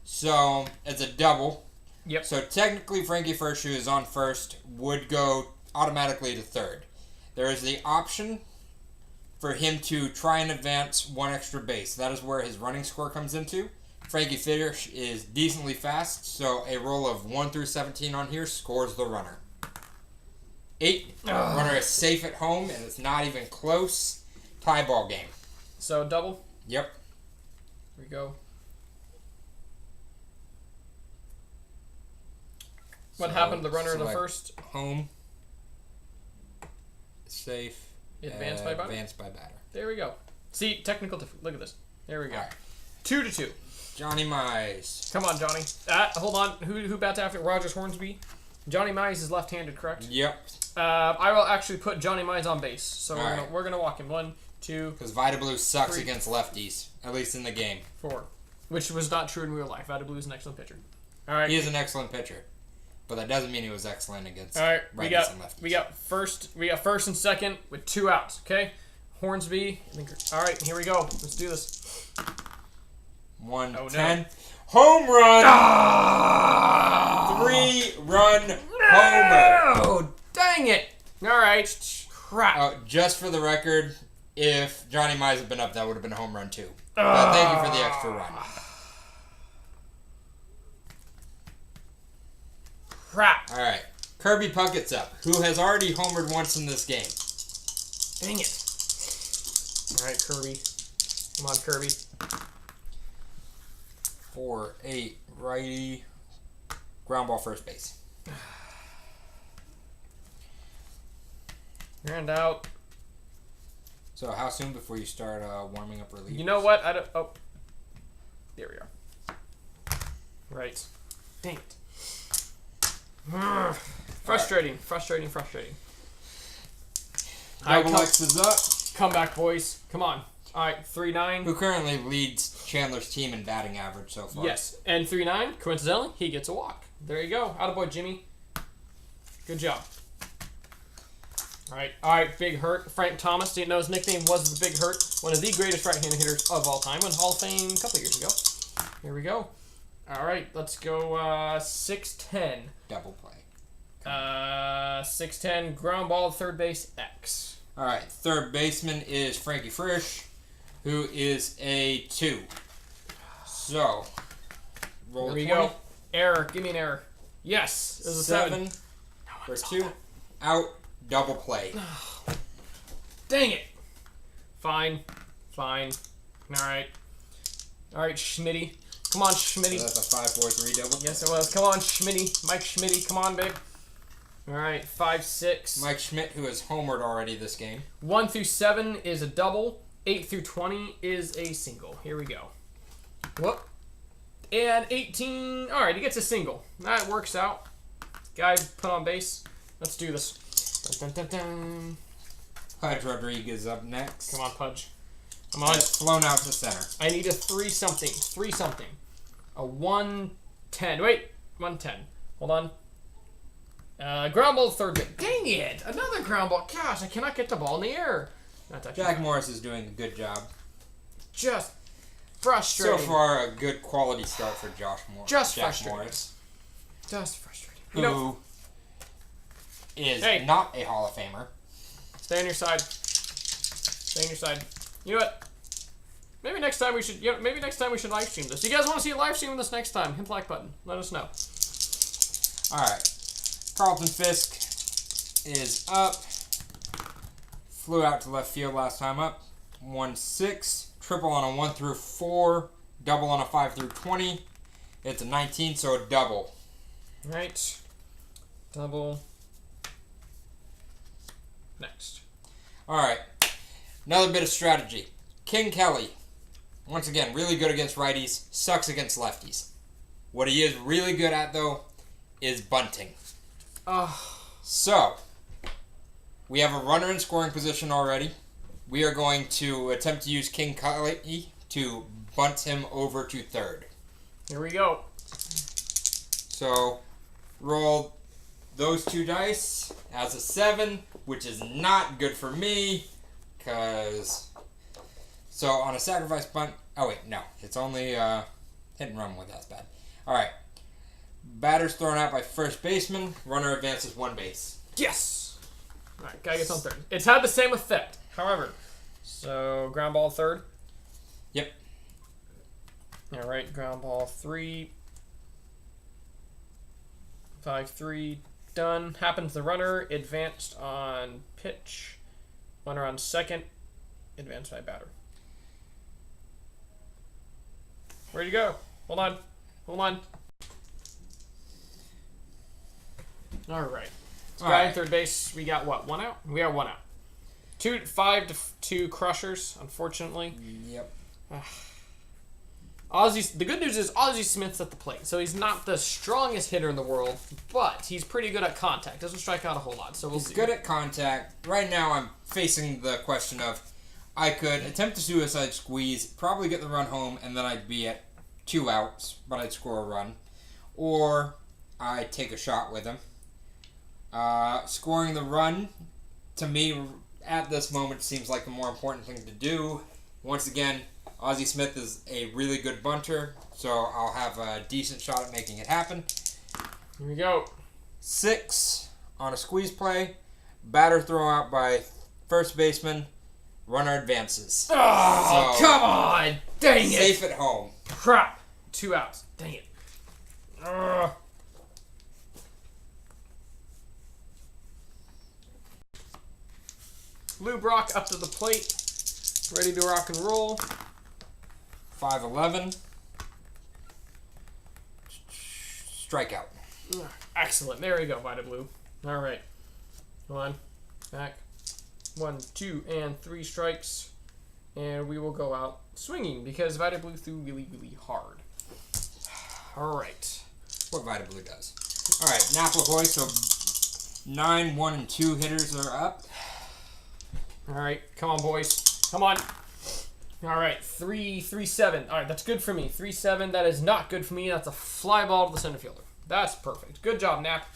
So, it's a double. Yep. So, technically, Frankie First, who is on first, would go automatically to third. There is the option for him to try and advance 1 extra base. That is where his running score comes into. Frankie Fish is decently fast, so a roll of 1 through 17 on here scores the runner. 8. Runner is safe at home, and it's not even close. Tie ball game. So double? Yep. Here we go. What happened to the runner in the first? Home. Safe. Advanced by batter? Advanced by batter. There we go. See, technical look at this. There we go. Right. 2-2. Johnny Mize. Come on, Johnny. Hold on. Who bats after Rogers Hornsby? Johnny Mize is left-handed, correct? Yep. I will actually put Johnny Mize on base. So All we're gonna walk him. 1, 2. Because Vida Blue sucks 3, against lefties, at least in the game. 4. Which was not true in real life. Vida Blue is an excellent pitcher. All right. He is an excellent pitcher, but that doesn't mean he was excellent against All right. righties and lefties. We got first and second with 2 outs. Okay. Hornsby. All right. Here we go. Let's do this. 1-10. Home run! 3-run homer. Oh, dang it! All right. Crap. Just for the record, if Johnny Mize had been up, that would have been a home run too. But thank you for the extra run. Crap. All right. Kirby Puckett's up, who has already homered once in this game. Dang it. All right, Kirby. Come on, Kirby. 4-8 righty. Ground ball first base. Ground out. So how soon before you start warming up relievers? You know what? I don't. Oh. There we are. Right. Dang it. Frustrating. Right. Frustrating. Double X is up. Comeback, boys. Come on. All right, 3-9. Who currently leads Chandler's team in batting average so far. Yes, and 3-9. Coincidentally, he gets a walk. There you go. Attaboy, Jimmy. Good job. All right, Big Hurt. Frank Thomas, didn't know his nickname was the Big Hurt. One of the greatest right-handed hitters of all time. Won Hall of Fame a couple years ago. Here we go. All right, let's go 6-10. Double play. 6-10, ground ball, third base, X. All right, third baseman is Frankie Frisch, who is a 2. So, roll Here we 20. go. Error. Give me an error. Yes. This is a 7. For 2. Out. Double play. Dang it. Fine. All right, Schmitty. Come on, Schmitty. So that's a 5-4-3 double. Yes, it was. Come on, Schmitty. Mike Schmitty. Come on, babe. All right, 5-6. Mike Schmidt, who has homered already this game. 1 through 7 is a double. 8 through 20 is a single. Here we go. Whoop. And 18. All right, he gets a single. That works out. Guy put on base. Let's do this. Dun, dun, dun, dun. Pudge Rodriguez up next. Come on, Pudge. Come on. It's flown out to center. I need a 3-something. 3-something. A 1-10. Wait. 1-10. Hold on. Ground ball third base. Dang it! Another ground ball. Gosh, I cannot get the ball in the air. Not touching Jack it. Morris is doing a good job. Just frustrating. So far, a good quality start for Josh Morris. Just Jack frustrating. Morris, Just frustrating. who is Hey. not a Hall of Famer. Stay on your side. Stay on your side. You know what? Maybe next time we should. Maybe next time we should live stream this. You guys want to see a live stream of this next time? Hit the like button. Let us know. All right. Carlton Fisk is up. Flew out to left field last time up. 1-6. Triple on a 1 through 4. Double on a 5 through 20. It's a 19, so a double. Right. Double. Next. All right. Another bit of strategy. King Kelly. Once again, really good against righties. Sucks against lefties. What he is really good at, though, is bunting. So, we have a runner in scoring position already. We are going to attempt to use King Kelly to bunt him over to third. Here we go. So, roll those 2 dice as a 7, which is not good for me, because... So, on a sacrifice bunt... Oh, wait, no. It's only hit and run with that's bad. Alright. Batter's thrown out by first baseman. Runner advances 1 base. Yes! Alright, guy gets on third. It's had the same effect, however. So, ground ball third. Yep. Alright, ground ball 3. 5-3. Done. Happens the runner. Advanced on pitch. Runner on second. Advanced by batter. Where'd you go? Hold on. Alright. Guy in third base. We got what? 1 out? We got 1 out. 5-2 crushers, unfortunately. Yep. The good news is Ozzie Smith's at the plate, so he's not the strongest hitter in the world, but he's pretty good at contact. Doesn't strike out a whole lot, so we'll see. He's good at contact. Right now, I'm facing the question of I could attempt a suicide squeeze, probably get the run home, and then I'd be at 2 outs, but I'd score a run. Or I take a shot with him. Scoring the run, to me, at this moment, seems like the more important thing to do. Once again, Ozzie Smith is a really good bunter, so I'll have a decent shot at making it happen. Here we go. 6 on a squeeze play. Batter thrown out by first baseman. Runner advances. Oh, So, come on! Dang it! Safe at home. Crap! 2 outs. Dang it. Ugh. Lou Brock up to the plate. Ready to rock and roll. 5-11. Strikeout. Excellent. There we go, Vita Blue. All right. Come on. Back. 1, 2, and 3 strikes. And we will go out swinging because Vita Blue threw really, really hard. All right. What Vita Blue does. All right, Napa Hoy. So 9, 1, and 2 hitters are up. All right, come on, boys. Come on. All right, 3-7. All right, that's good for me. 3-7. That is not good for me. That's a fly ball to the center fielder. That's perfect. Good job, Nap.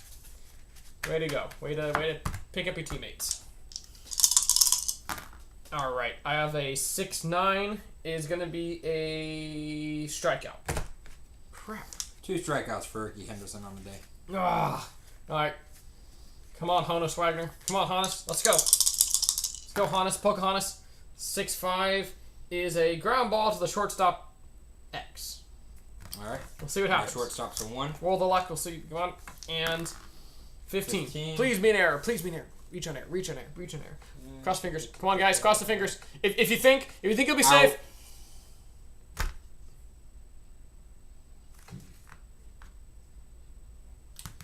Way to go. Way to pick up your teammates. All right, I have a 6-9. Is going to be a strikeout. Crap. 2 strikeouts for Ricky Henderson on the day. Ah. All right. Come on, Honus Wagner. Come on, Honus. Let's go. Let's go, Honus. Pocahontas. 6-5 is a ground ball to the shortstop X. All right. We'll see what happens. Shortstop's a 1. Roll the luck. We'll see. Come on. And 15. 15. Please be an error. Please be an error. Reach on air. Reach on air. Reach on air. Cross fingers. Come on, guys. Cross the fingers. If you think you'll be safe.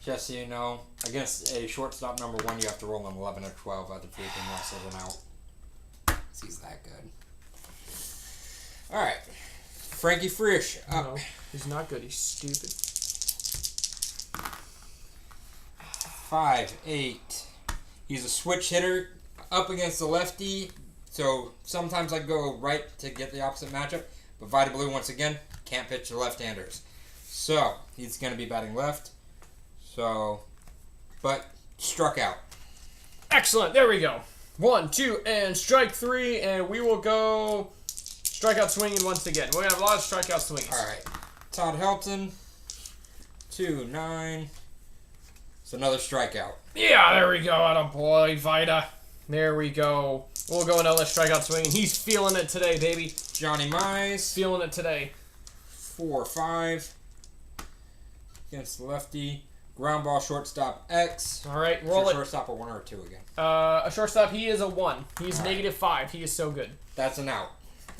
Just so you know, against a shortstop number 1, you have to roll an 11 or 12 out of the anything less than an out. He's that good. All right, Frankie Frisch up. No, he's not good. He's stupid. 5-8. He's a switch hitter up against the lefty, so sometimes I go right to get the opposite matchup. But Vita Blue, once again, can't pitch to left-handers. So, he's going to be batting left. So, but struck out. Excellent. There we go. 1, 2, and strike 3, and we will go strikeout swinging once again. We're going to have a lot of strikeout swings. All right. Todd Helton, 2-9. It's another strikeout. Yeah, there we go. Attaboy, Vita. There we go. We'll go another strikeout swinging. He's feeling it today, baby. Johnny Mize, Feeling it today. 4-5. Against the lefty. Ground ball, shortstop X. All right, roll it. Shortstop a 1 or a 2 again. A shortstop, he is a 1. He's All right. -5. He is so good. That's an out.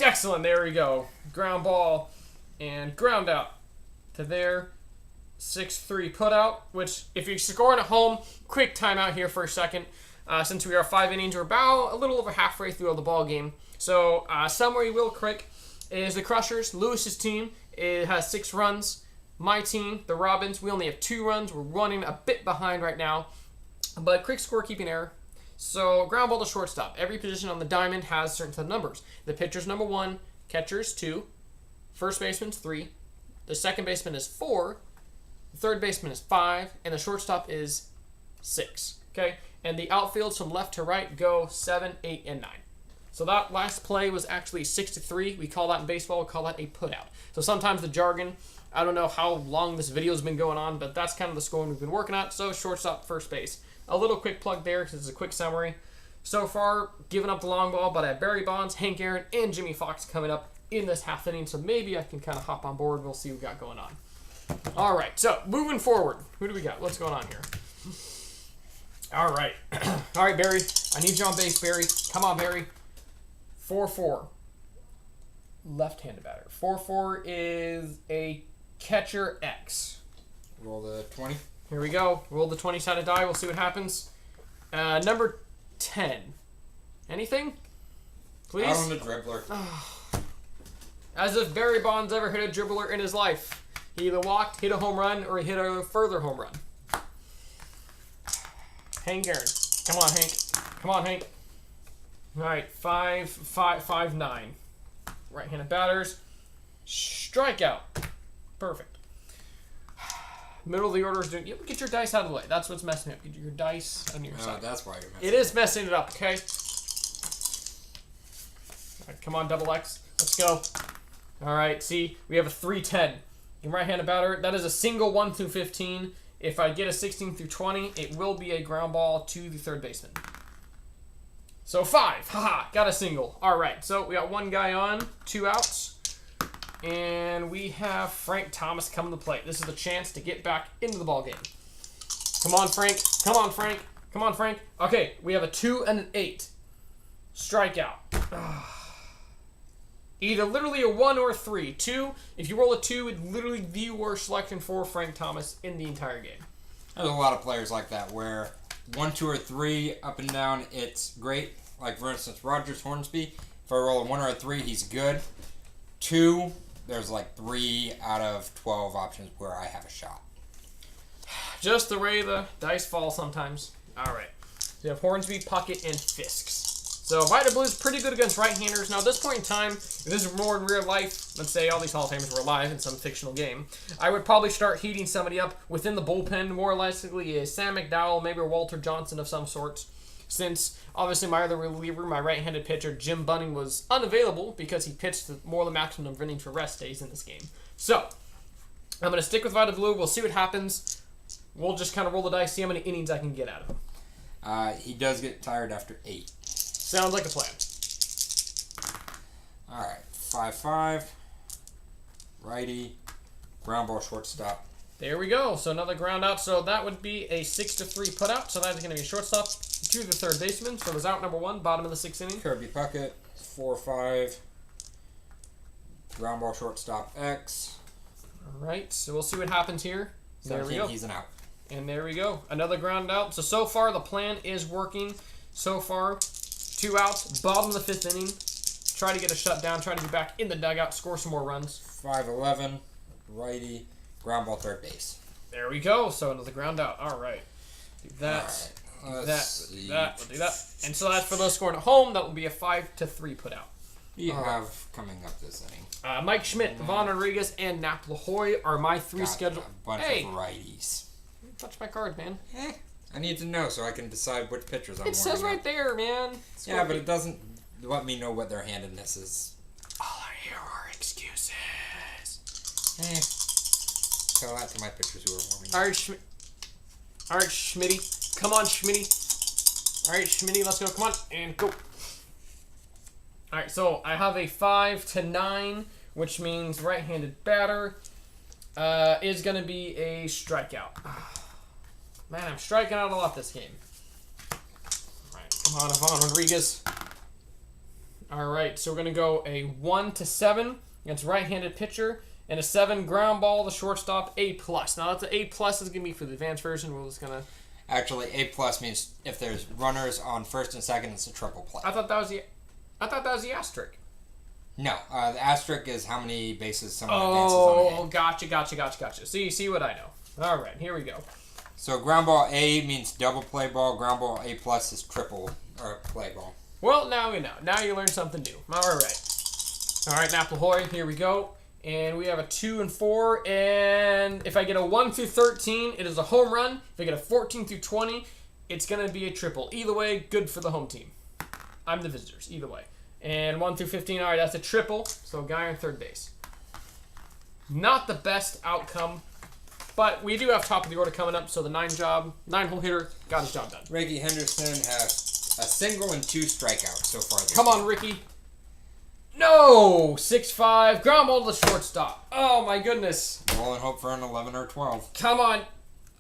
Excellent. There we go. Ground ball and ground out to there. 6-3 put out, which if you're scoring at home, quick timeout here for a second. Since we are 5 innings, we're about a little over halfway through the ball game. So summary real quick is the Crushers, Lewis's team, it has 6 runs. My team, the Robins, we only have 2 runs. We're running a bit behind right now, but quick scorekeeping error. So ground ball to shortstop. Every position on the diamond has certain set of numbers. The pitcher's number 1, catcher's 2, first baseman's 3, the second baseman is 4, the third baseman is 5, and the shortstop is 6. Okay, and the outfields from left to right go 7, 8, and 9. So that last play was actually 6-3. We call that in baseball. We call that a putout. So sometimes the jargon. I don't know how long this video has been going on, but that's kind of the scoring we've been working at. So shortstop, first base. A little quick plug there because it's a quick summary. So far, giving up the long ball, but I have Barry Bonds, Hank Aaron, and Jimmy Fox coming up in this half inning. So maybe I can kind of hop on board. We'll see what we got going on. All right, so moving forward. Who do we got? What's going on here? All right. All right, Barry. I need you on base, Barry. Come on, Barry. 4-4. Left-handed batter. 4-4 is a catcher X. Roll the 20. Here we go. Roll the 20-sided die. We'll see what happens. Number 10. Anything? Please? Out on the dribbler. As if Barry Bonds ever hit a dribbler in his life. He either walked, hit a home run, or he hit a further home run. Hank Aaron. Come on, Hank. Come on, Hank. All right, 5-9. Right-handed batters. Strikeout. Perfect. Middle of the order is doing... Get your dice out of the way. That's what's messing up. Get your dice on your side. That's why you're messing It is messing it up, okay? All right, come on, double X. Let's go. All right, see, we have a 3-10. Your right-handed batter, that is a single 1 through 15. If I get a 16 through 20, it will be a ground ball to the third baseman. So 5. Haha, got a single. All right, so we got 1 guy on, 2 outs. And we have Frank Thomas coming to play. This is the chance to get back into the ball game. Come on, Frank. Come on, Frank. Come on, Frank. Okay, we have a 2 and an 8. Strikeout. Either literally a 1 or a 3. 2, if you roll a 2, it's literally the worst selection for Frank Thomas in the entire game. There's a lot of players like that where 1, 2, or 3 up and down, it's great. Like, for instance, Rogers Hornsby. If I roll a 1 or a 3, he's good. 2, there's like 3 out of 12 options where I have a shot. Just the way the dice fall sometimes. All right. So you have Hornsby, Puckett, and Fisks. So Vita Blue is pretty good against right-handers. Now, at this point in time, if this is more in real life, let's say all these Hall of Famers were alive in some fictional game, I would probably start heating somebody up within the bullpen, more likely a Sam McDowell, maybe a Walter Johnson of some sorts. Since, obviously, my other reliever, my right-handed pitcher, Jim Bunning, was unavailable because he pitched more than the maximum of innings for rest days in this game. So, I'm going to stick with Vita Blue. We'll see what happens. We'll just kind of roll the dice, see how many innings I can get out of him. He does get tired after 8. Sounds like a plan. All right, 5-5, righty, ground ball, shortstop. There we go. So another ground out. So that would be a 6-3 put out. So that's going to be shortstop to the third baseman. So it was out number 1, bottom of the 6th inning. Kirby Puckett, 4-5, ground ball, shortstop, X. All right. So we'll see what happens here. There we go. He's an out. And there we go. Another ground out. So far the plan is working. So far, 2 outs, bottom of the 5th inning. Try to get a shutdown. Try to be back in the dugout. Score some more runs. 5-11, righty, ground ball, third base. There we go. So another ground out. All right. Do that. All right. Do that. We'll do that. We'll do that. And so that's for those scoring at home. That will be a 5-3 put out. You have coming up this inning. Mike Schmidt, Vaughn Rodriguez, and Nap LaHoy are my 3 scheduled. A bunch of righties. Touch my card, man. I need to know so I can decide which pitchers I'm It says right there, man. Yeah, but it doesn't let me know what their handedness is. All I hear are excuses. Tell that to my pitchers who are warming up. All right, Schmitty. Come on, Schmitty. All right, Schmitty, let's go. Come on, and go. All right, so I have a 5-9, which means right-handed batter is going to be a strikeout. Man, I'm striking out a lot this game. All right, come on, Vaughn Rodriguez. All right, so we're going to go a 1-7 against right-handed pitcher, and a 7 ground ball, the shortstop, A+. Now, that's an A+ is going to be for the advanced version. We're just going to... Actually, A+ means if there's runners on first and second, it's a triple play. I thought that was the asterisk. No, the asterisk is how many bases someone advances on a hit. Gotcha. See what I know. All right, here we go. So ground ball A means double play ball. Ground ball A+ is triple or play ball. Well, now we know. Now you learn something new. All right, Nap LaHoy, here we go. And we have a 2 and 4. And if I get a 1 through 13, it is a home run. If I get a 14 through 20, it's going to be a triple. Either way, good for the home team. I'm the visitors, either way. And 1 through 15, all right, that's a triple. So guy on third base. Not the best outcome, but we do have top of the order coming up. So the 9-hole hitter got his job done. Ricky Henderson has a single and 2 strikeouts so far this Come game. on, Ricky. No! 6-5. Ground ball to the shortstop. Oh, my goodness. Rolling hope for an 11 or 12. Come on.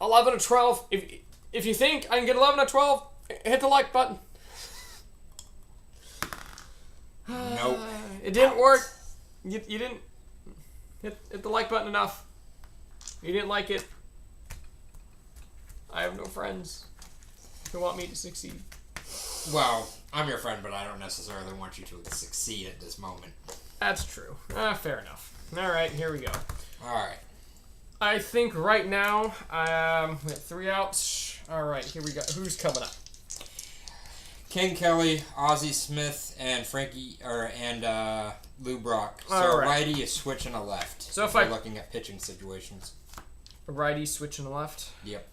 11 or 12. If you think I can get 11 or 12, hit the like button. Nope. It didn't work. You didn't hit the like button enough. You didn't like it. I have no friends who want me to succeed. Well, I'm your friend, but I don't necessarily want you to succeed at this moment. That's true. Fair enough. All right, here we go. All right. I think right now, we have 3 outs. All right, here we go. Who's coming up? King Kelly, Ozzie Smith, and Lou Brock. So righty is switching a left. So if we're looking at pitching situations. A righty switching to left. Yep.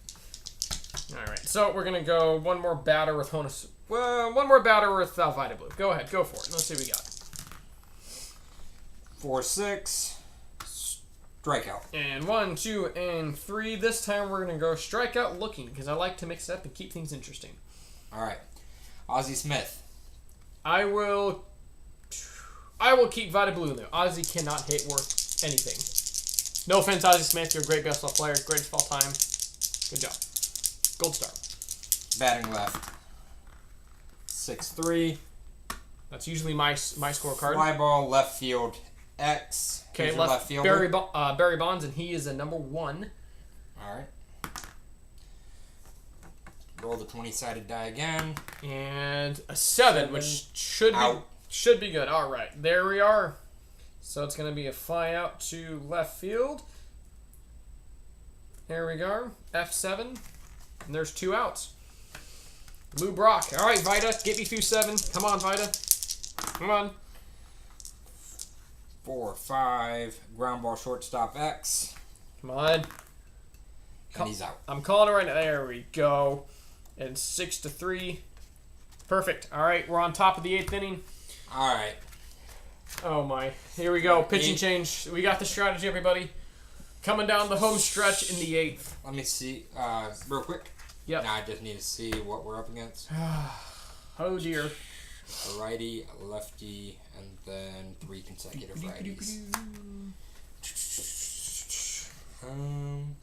All right. So we're gonna go one more batter with Honus. Well, one more batter with Vita Blue. Go ahead. Go for it. Let's see what we got. 4-6. Strikeout. And 1, 2, and 3. This time we're gonna go strikeout looking because I like to mix it up and keep things interesting. All right. Ozzie Smith. I will keep Vita Blue in there. Ozzie cannot hit worth anything. No offense, Ozzie Smith. You're a great baseball player. Greatest of all time. Good job. Gold star. Batting left. 6-3. That's usually my scorecard. Fly ball left field. X. Okay, left fielder. Barry Bonds, and he is a number 1. All right. Roll the 20-sided die again. And a 7, which should be good. All right, there we are. So it's going to be a fly out to left field. There we go. F7. And there's 2 outs. Lou Brock. All right, Vida, get me through 7. Come on, Vida. Come on. 4, 5. Ground ball shortstop X. Come on. And he's out. I'm calling it right now. There we go. And 6-3. Perfect. All right, we're on top of the 8th inning. All right. Oh, my. Here we go. Pitching change. We got the strategy, everybody. Coming down the home stretch in the 8th. Let me see real quick. Yep. Now I just need to see what we're up against. Oh, dear. A righty, a lefty, and then 3 consecutive righties. One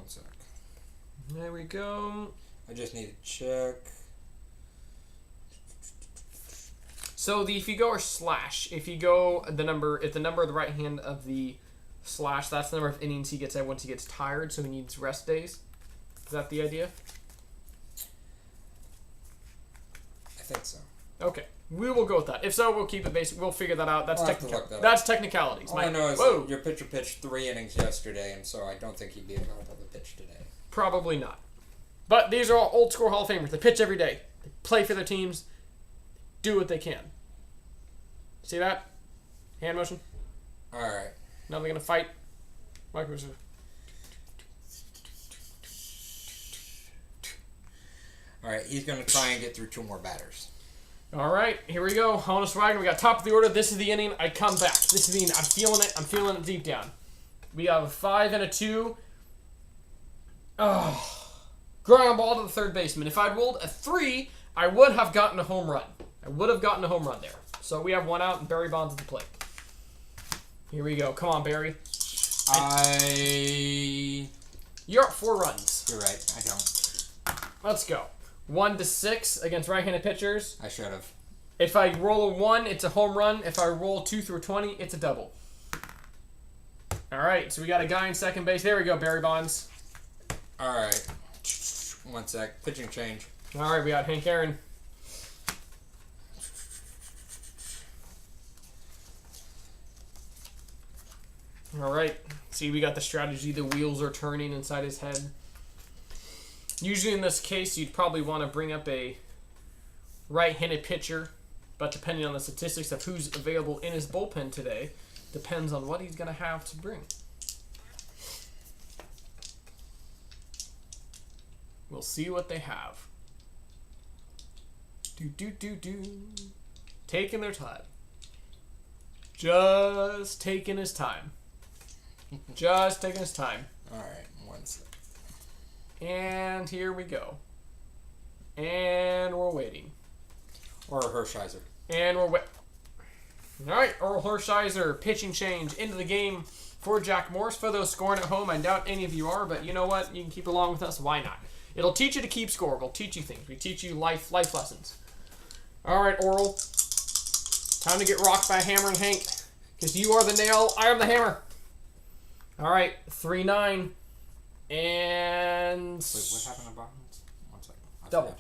sec. There we go. I just need to check. So if you go or slash, if you go the number at the number of the right hand of the slash, that's the number of innings he gets once he gets tired, so he needs rest days. Is that the idea? I think so. Okay. We will go with that. If so, we'll keep it basic. We'll figure that out. That's that's technicalities. All I know is that your pitcher pitched 3 innings yesterday, and so I don't think he'd be available to pitch today. Probably not. But these are all old school Hall of Famers. They pitch every day. They play for their teams. Do what they can. See that? Hand motion. All right. Now they're gonna fight. Michael. All right. He's gonna try and get through 2 more batters. All right, here we go. Honus Wagner, we got top of the order. This is the inning. I come back. This is the inning. I'm feeling it. I'm feeling it deep down. We have a 5 and a 2. Oh, ground ball to the third baseman. If I'd rolled a 3, I would have gotten a home run. I would have gotten a home run there. So we have 1 out, and Barry Bonds at the plate. Here we go. Come on, Barry. You're up 4 runs. You're right. I don't. Let's go. 1-6 against right-handed pitchers. I should have. If I roll a 1, it's a home run. If I roll 2 through 20, it's a double. All right, so we got a guy in second base. There we go, Barry Bonds. All right. 1 sec. Pitching change. All right, we got Hank Aaron. All right. See, we got the strategy. The wheels are turning inside his head. Usually in this case, you'd probably want to bring up a right-handed pitcher, but depending on the statistics of who's available in his bullpen today, depends on what he's going to have to bring. We'll see what they have. Taking their time. Just taking his time. Just taking his time. All right, 1 sec. And here we go. And we're waiting. Or Hershiser. And we're waiting. All right, Earl Hershiser, pitching change into the game for Jack Morris. For those scoring at home, I doubt any of you are, but you know what? You can keep along with us. Why not? It'll teach you to keep score. We'll teach you things. We teach you life lessons. All right, Earl. Time to get rocked by Hammer and Hank. Because you are the nail, I am the hammer. All right, 3-9. And... Wait, what happened to Bonds? 1 second. Double.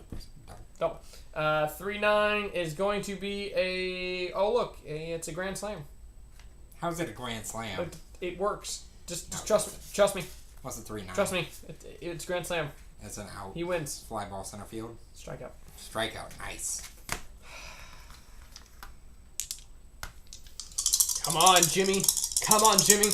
3-9 is going to be a... Oh, look. It's a grand slam. How's it a grand slam? It works. Just No, trust me. What's the 3-9? Trust me. It's grand slam. It's an out. He wins. Fly ball center field. Strikeout. Strikeout. Nice. Come on, Jimmy. Come on, Jimmy.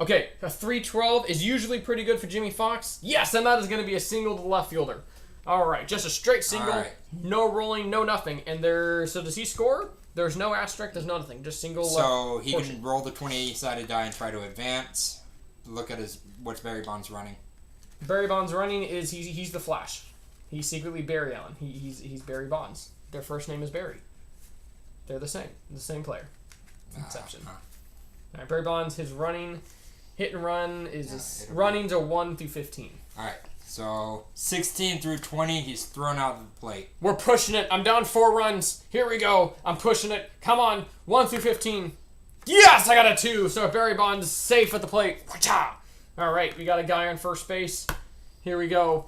Okay, a 3-12 is usually pretty good for Jimmy Fox. Yes, and that is going to be a single to the left fielder. All right, just a straight single, right. No rolling, no nothing. And so does he score? There's no asterisk, there's nothing, just single left. So he portion. can roll the 20-sided die and try to advance. Look at what's Barry Bonds running. Barry Bonds running is he's the Flash. He's secretly Barry Allen. He's Barry Bonds. Their first name is Barry. They're the same player. Inception. All right, Barry Bonds, his running, hit and run runnings are 1 through 15. All right, so 16 through 20, he's thrown out of the plate. We're pushing it. I'm down 4 runs. Here we go. I'm pushing it. Come on, 1 through 15. Yes, I got a 2. So Barry Bonds safe at the plate. All right, we got a guy on first base. Here we go.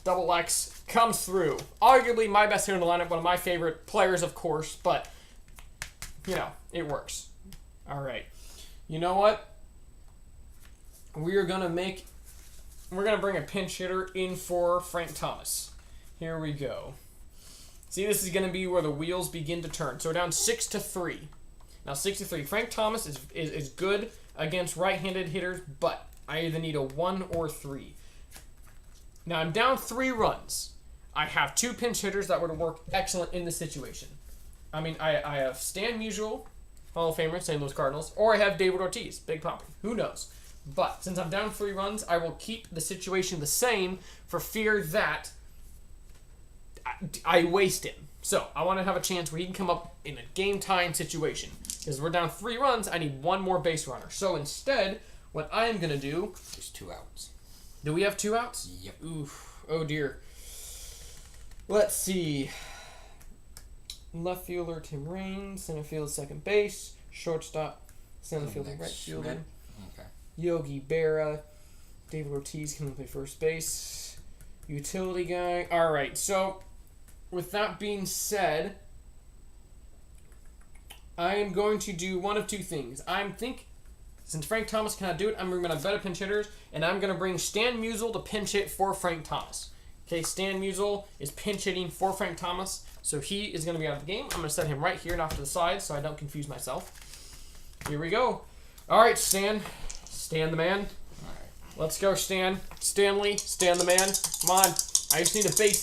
Double X comes through. Arguably my best hitter in the lineup, one of my favorite players, of course, but, you know, it works. All right. You know what? We are going to make we're going to bring a pinch hitter in for Frank Thomas. Here we go. See, this is going to be where the wheels begin to turn. So we're down 6-3. Now 6-3. Frank Thomas is good against right-handed hitters, but I either need a 1 or 3. Now I'm down 3 runs. I have 2 pinch hitters that would work excellent in this situation. I mean, I have Stan Musial, Hall of Famer, St. Louis Cardinals, or I have David Ortiz, Big Papi. Who knows? But since I'm down 3 runs, I will keep the situation the same for fear that I waste him. So I want to have a chance where he can come up in a game-time situation. Because we're down 3 runs, I need 1 more base runner. So instead, what I am going to do... There's 2 outs. Do we have 2 outs? Yep. Oof. Oh, dear. Let's see. Left fielder, Tim Raines. Center field, second base. Shortstop, center fielder, right fielder. Okay. Yogi Berra. David Ortiz can play first base. Utility guy. All right, so with that being said, I am going to do one of 2 things. Since Frank Thomas cannot do it, I'm going to bet a pinch hitters, and I'm going to bring Stan Musial to pinch hit for Frank Thomas. Okay, Stan Musial is pinch hitting for Frank Thomas, so he is going to be out of the game. I'm going to set him right here and off to the side so I don't confuse myself. Here we go. All right, Stan. Stan the man. All right. Let's go, Stan. Stanley. Stan the man. Come on. I just need a base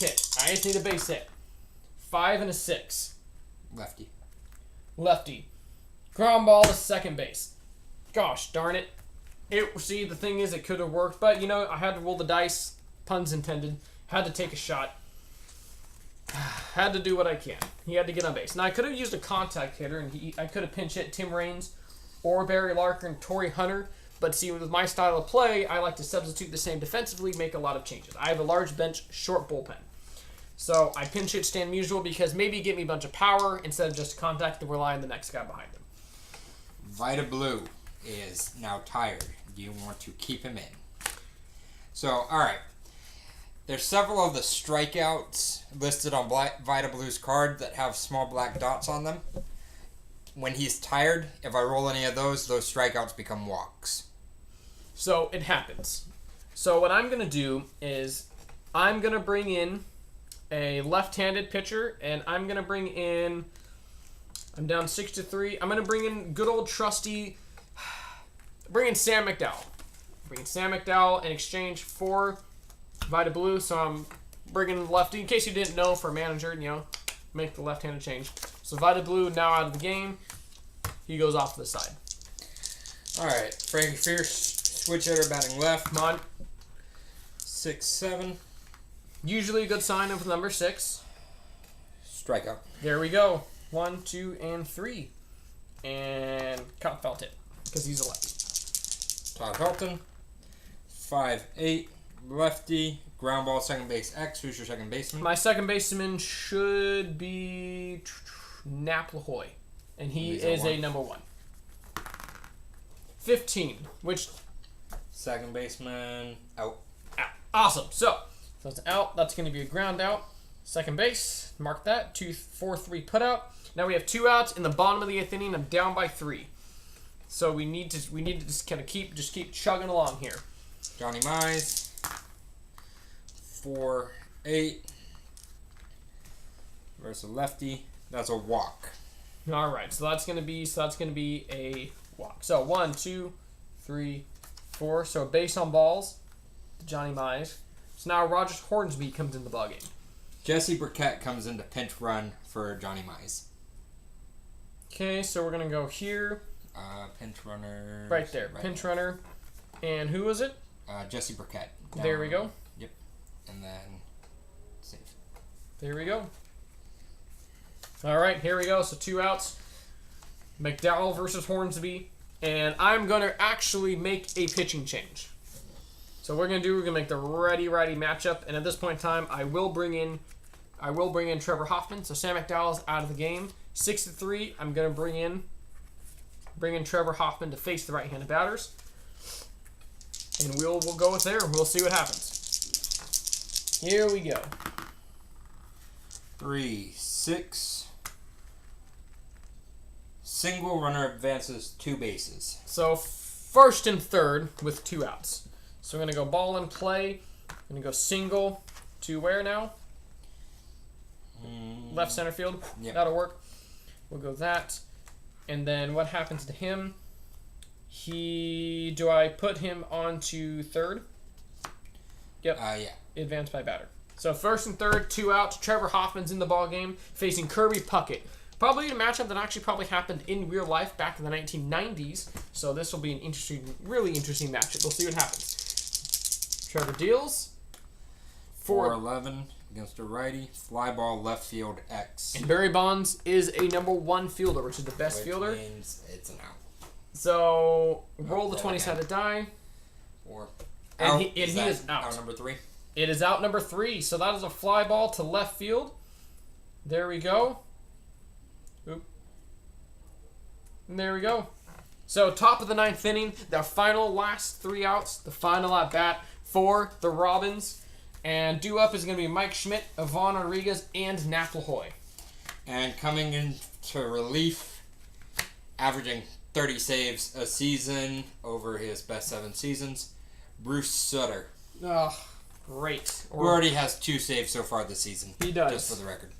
hit. 5 and a 6. Lefty. Ground ball to second base. Gosh darn it. See, the thing is, it could have worked, but, I had to roll the dice. Puns intended. Had to take a shot. Had to do what I can. He had to get on base. Now, I could have used a contact hitter, and I could have pinch hit Tim Raines or Barry Larkin and Torrey Hunter, but see, with my style of play, I like to substitute the same defensively, make a lot of changes. I have a large bench, short bullpen. So I pinch hit Stan Musial because maybe give me a bunch of power instead of just contact and rely on the next guy behind him. Vita Blue is now tired. Do you want to keep him in? So, all right. There's several of the strikeouts listed on Vita Blue's card that have small black dots on them. When he's tired, if I roll any of those strikeouts become walks. So it happens. So what I'm going to do is I'm going to bring in a left-handed pitcher, and I'm going to bring in... I'm down 6-3. I'm going to bring in good old trusty... Bring in Sam McDowell. Bring in Sam McDowell in exchange for Vita Blue. So I'm bringing lefty. In case you didn't know, for a manager, make the left-handed change. So Vita Blue now out of the game. He goes off to the side. All right. Frankie Fierce, switch hitter, batting left. Come on. 6-7. Usually a good sign of number 6. Strikeout. There we go. 1, 2, and 3. And Cop felt it because he's a lefty. Todd Helton. 5-8. Lefty. Ground ball, second base X. Who's your second baseman? My second baseman should be Nap LaHoy. And he is a number 1. 15, which... Second baseman, out. Awesome. So it's out. That's going to be a ground out. Second base, mark that. 2-4-3 put out. Now we have 2 outs in the bottom of the 8th inning. I'm down by 3. So we need to just kind of keep chugging along here. Johnny Mize. 4-8 versus lefty. That's a walk. All right. So that's going to be a walk. So 1, 2, 3, 4. So a base on balls to Johnny Mize. So now Rogers Hornsby comes in the ballgame. Jesse Burkett comes in to pinch run for Johnny Mize. Okay, so we're going to go here. Pinch runner. Right there. Right Pinch there. runner. And who was it? Jesse Burkett. There we go. Yep. And then save. There we go. All right, here we go. So 2 outs. McDowell versus Hornsby. And I'm going to actually make a pitching change. So what we're going to make the righty-righty matchup. And at this point in time, I will bring in Trevor Hoffman. So Sam McDowell's out of the game. 6-3, I'm going to bring in Trevor Hoffman to face the right-handed batters. And we'll go with there. We'll see what happens. Here we go. 3-6. Single runner advances 2 bases. So first and third with 2 outs. So we're going to go ball in play. I'm going to go single to where now? Left center field. Yep. That'll work. We'll go that. And then what happens to him? Do I put him onto third? Yep. Yeah. Advanced by batter. So first and third, 2 outs. Trevor Hoffman's in the ball game facing Kirby Puckett. Probably a matchup that actually probably happened in real life back in the 1990s. So this will be an really interesting matchup. We'll see what happens. Trevor deals. 4-11 against a righty. Fly ball left field X. And Barry Bonds is a number 1 fielder, which is the best fielder. Which means it's an out. So roll the 20-sided die. 4. And he is out. Out number 3. It is out number 3. So that is a fly ball to left field. There we go. Oop. And there we go. So top of the 9th inning, the final last 3 outs, the final at bat for the Robins. And due up is going to be Mike Schmidt, Ivan Rodriguez, and Nat LaHoy. And coming into relief, averaging 30 saves a season over his best 7 seasons, Bruce Sutter. Oh, great. Who already has 2 saves so far this season. He does. Just for the record.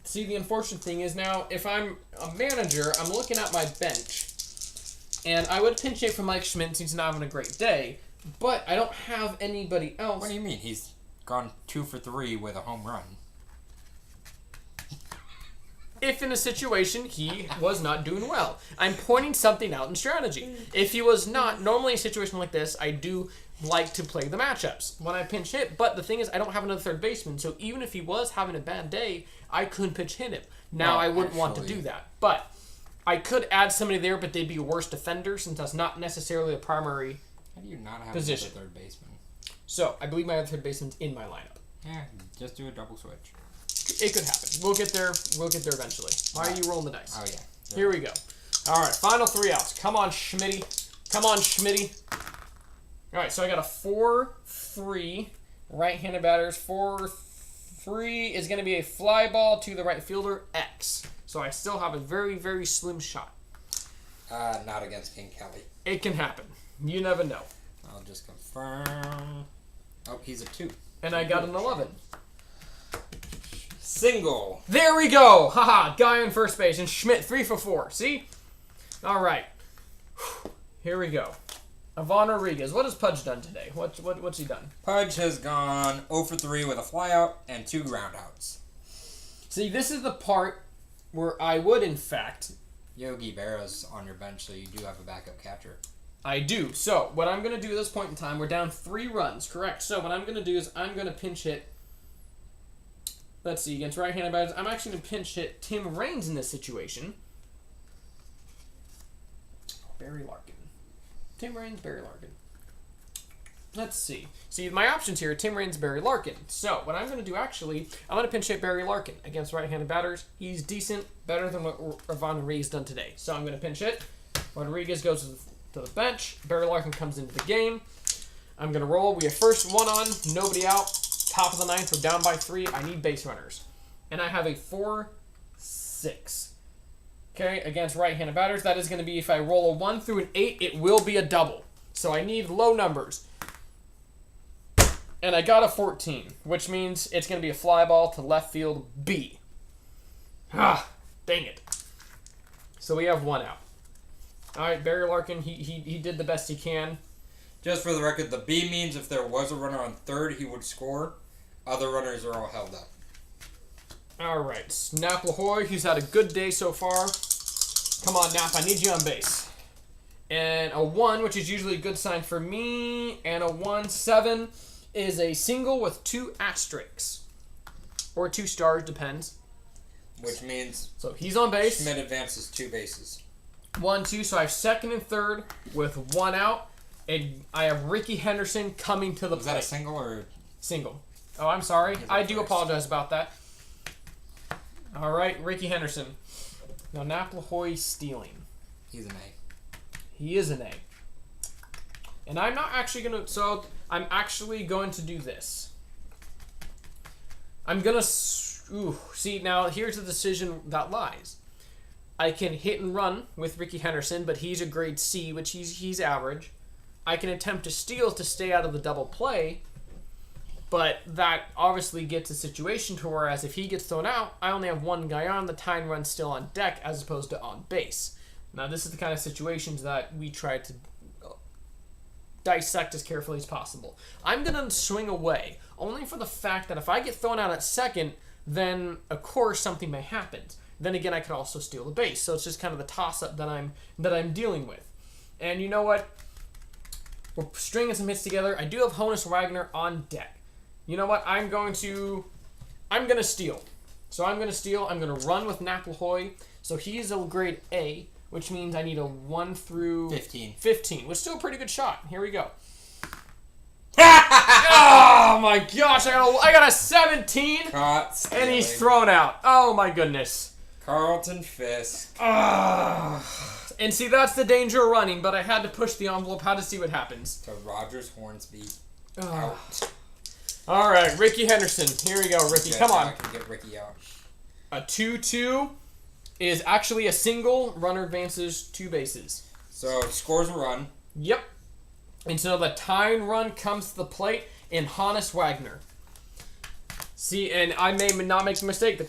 See, the unfortunate thing is now, if I'm a manager, I'm looking at my bench, and I would pinch hit for Mike Schmidt since he's not having a great day, but I don't have anybody else. What do you mean? He's gone 2 for 3 with a home run. If in a situation he was not doing well. I'm pointing something out in strategy. If he was not, normally a situation like this, I do like to play the matchups when I pinch hit, but the thing is I don't have another third baseman, so even if he was having a bad day, I couldn't pinch hit him. Now, I wouldn't want to do that, but I could add somebody there, but they'd be a worse defender since that's not necessarily a primary How do you not have position. another third baseman? So, I believe my other third baseman's in my lineup. Yeah, just do a double switch. It could happen. We'll get there. We'll get there eventually. Why are you rolling the dice? Oh, yeah. Here we go. All right, final 3 outs. Come on, Schmitty. Come on, Schmitty. All right, so I got a 4-3 right-handed batters. 4-3 is going to be a fly ball to the right fielder, X. So I still have a very, very slim shot. Not against King Kelly. It can happen. You never know. I'll just confirm. Oh, he's a 2. And I got an 11. Single. There we go. Haha, guy on first base. And Schmidt, 3 for 4. See? All right. Here we go. Ivan Rodriguez. What has Pudge done today? What's he done? Pudge has gone 0 for 3 with a flyout and 2 groundouts. See, this is the part where I would, in fact... Yogi Berra's on your bench, so you do have a backup catcher. I do. So, what I'm going to do at this point in time, we're down 3 runs, correct? So, what I'm going to do is I'm going to pinch hit... Let's see, against right-handed batters, I'm actually going to pinch hit Tim Raines in this situation. Barry Larkin. Tim Raines, Barry Larkin. Let's see. See, my options here are Tim Raines, Barry Larkin. So, what I'm going to do actually, I'm going to pinch hit Barry Larkin against right-handed batters. He's decent, better than what Ivan Rodriguez done today. So, I'm going to pinch hit. Rodriguez goes to the bench. Barry Larkin comes into the game. I'm going to roll. We have first 1 on, nobody out. Top of the 9th, we're down by 3. I need base runners. And I have a 4-6. Okay, against right-handed batters. That is going to be, if I roll a 1 through an 8, it will be a double. So I need low numbers. And I got a 14, which means it's going to be a fly ball to left field B. Ah, dang it. So we have 1 out. All right, Barry Larkin, he did the best he can. Just for the record, the B means if there was a runner on third, he would score. Other runners are all held up. All right, Nap LaHoy, he's had a good day so far. Come on, Nap, I need you on base. And a 1, which is usually a good sign for me, and a 1-7 is a single with 2 asterisks. Or 2 stars, depends. Which means so he's on base. Schmidt advances 2 bases. 1-2, so I have second and third with 1 out. And I have Ricky Henderson coming to the plate. Is that a single or? Single. Oh, I'm sorry. I do first. apologize about that. All right, Ricky Henderson. Now, Nap LaHoy stealing. He's an A. He is an A. And I'm not actually going to... So, I'm actually going to do this. I'm going to... See, now, here's the decision that lies. I can hit and run with Ricky Henderson, but he's a grade C, which he's average. I can attempt to steal to stay out of the double play, but that obviously gets a situation to whereas if he gets thrown out, I only have one guy on, the tie and run's still on deck as opposed to on base. Now, this is the kind of situations that we try to dissect as carefully as possible. I'm going to swing away, only for the fact that if I get thrown out at second, then, of course, something may happen. Then again, I could also steal the base. So it's just kind of the toss-up that I'm dealing with. And you know what? We're stringing some hits together. I do have Honus Wagner on deck. You know what? I'm going to steal. So I'm going to steal. I'm going to run with Naplehoy. So he's a grade A, which means I need a 1 through 15, which is still a pretty good shot. Here we go. Oh my gosh! I got a 17, and he's thrown out. Oh my goodness. Carlton Fisk. And see, that's the danger of running, but I had to push the envelope. Had to see what happens. To Rogers Hornsby. Out. All right, Ricky Henderson. Here we go, Ricky. Come on. I can get Ricky out. A 2-2 is actually a single. Runner advances 2 bases. So scores a run. Yep. And so the tying run comes to the plate in Honus Wagner. See, and I may not make a mistake.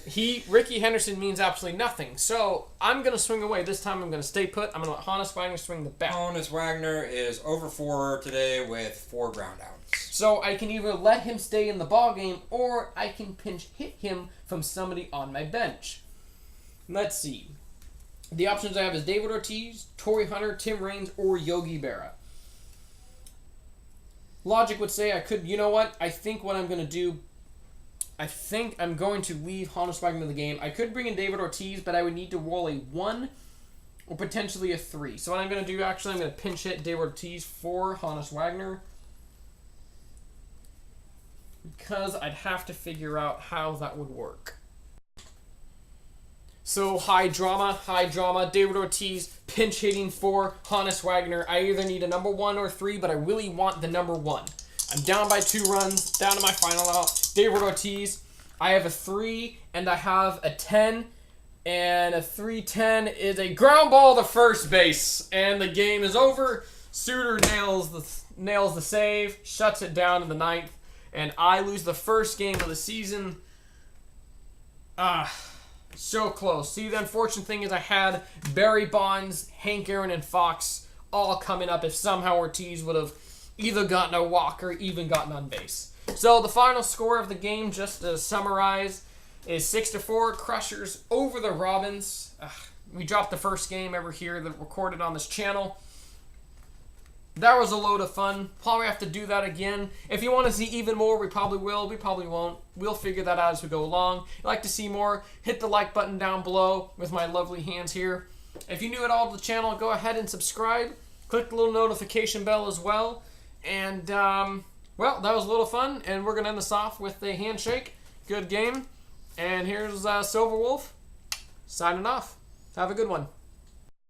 Ricky Henderson means absolutely nothing. So I'm going to swing away. This time I'm going to stay put. I'm going to let Honus Wagner swing the bat. Honus Wagner is over 4 today with 4 ground outs. So I can either let him stay in the ballgame or I can pinch hit him from somebody on my bench. Let's see. The options I have is David Ortiz, Torrey Hunter, Tim Raines, or Yogi Berra. Logic would say I could, you know what? I think what I'm going to do, I think I'm going to leave Honus Wagner in the game. I could bring in David Ortiz, but I would need to roll a 1 or potentially a 3. So what I'm going to do, actually, I'm going to pinch hit David Ortiz for Honus Wagner. Because I'd have to figure out how that would work. So high drama, David Ortiz pinch hitting for Honus Wagner. I either need a number 1 or 3, but I really want the number 1. I'm down by 2 runs, down to my final out. David Ortiz, I have a 3, and I have a 10, and a 3-10 is a ground ball to first base, and the game is over. Suter nails the save, shuts it down in the 9th, and I lose the first game of the season. So close. See, the unfortunate thing is I had Barry Bonds, Hank Aaron, and Fox all coming up if somehow Ortiz would have either gotten a walk or even gotten on base. So the final score of the game, just to summarize, is 6-4. Crushers over the Robins. We dropped the first game ever here that recorded on this channel. That was a load of fun. Probably have to do that again. If you want to see even more, we probably will. We probably won't. We'll figure that out as we go along. If you'd like to see more, hit the like button down below with my lovely hands here. If you're new at all to the channel, go ahead and subscribe. Click the little notification bell as well. And, well, that was a little fun. And we're going to end this off with a handshake. Good game. And here's Silver Wolf signing off. Have a good one.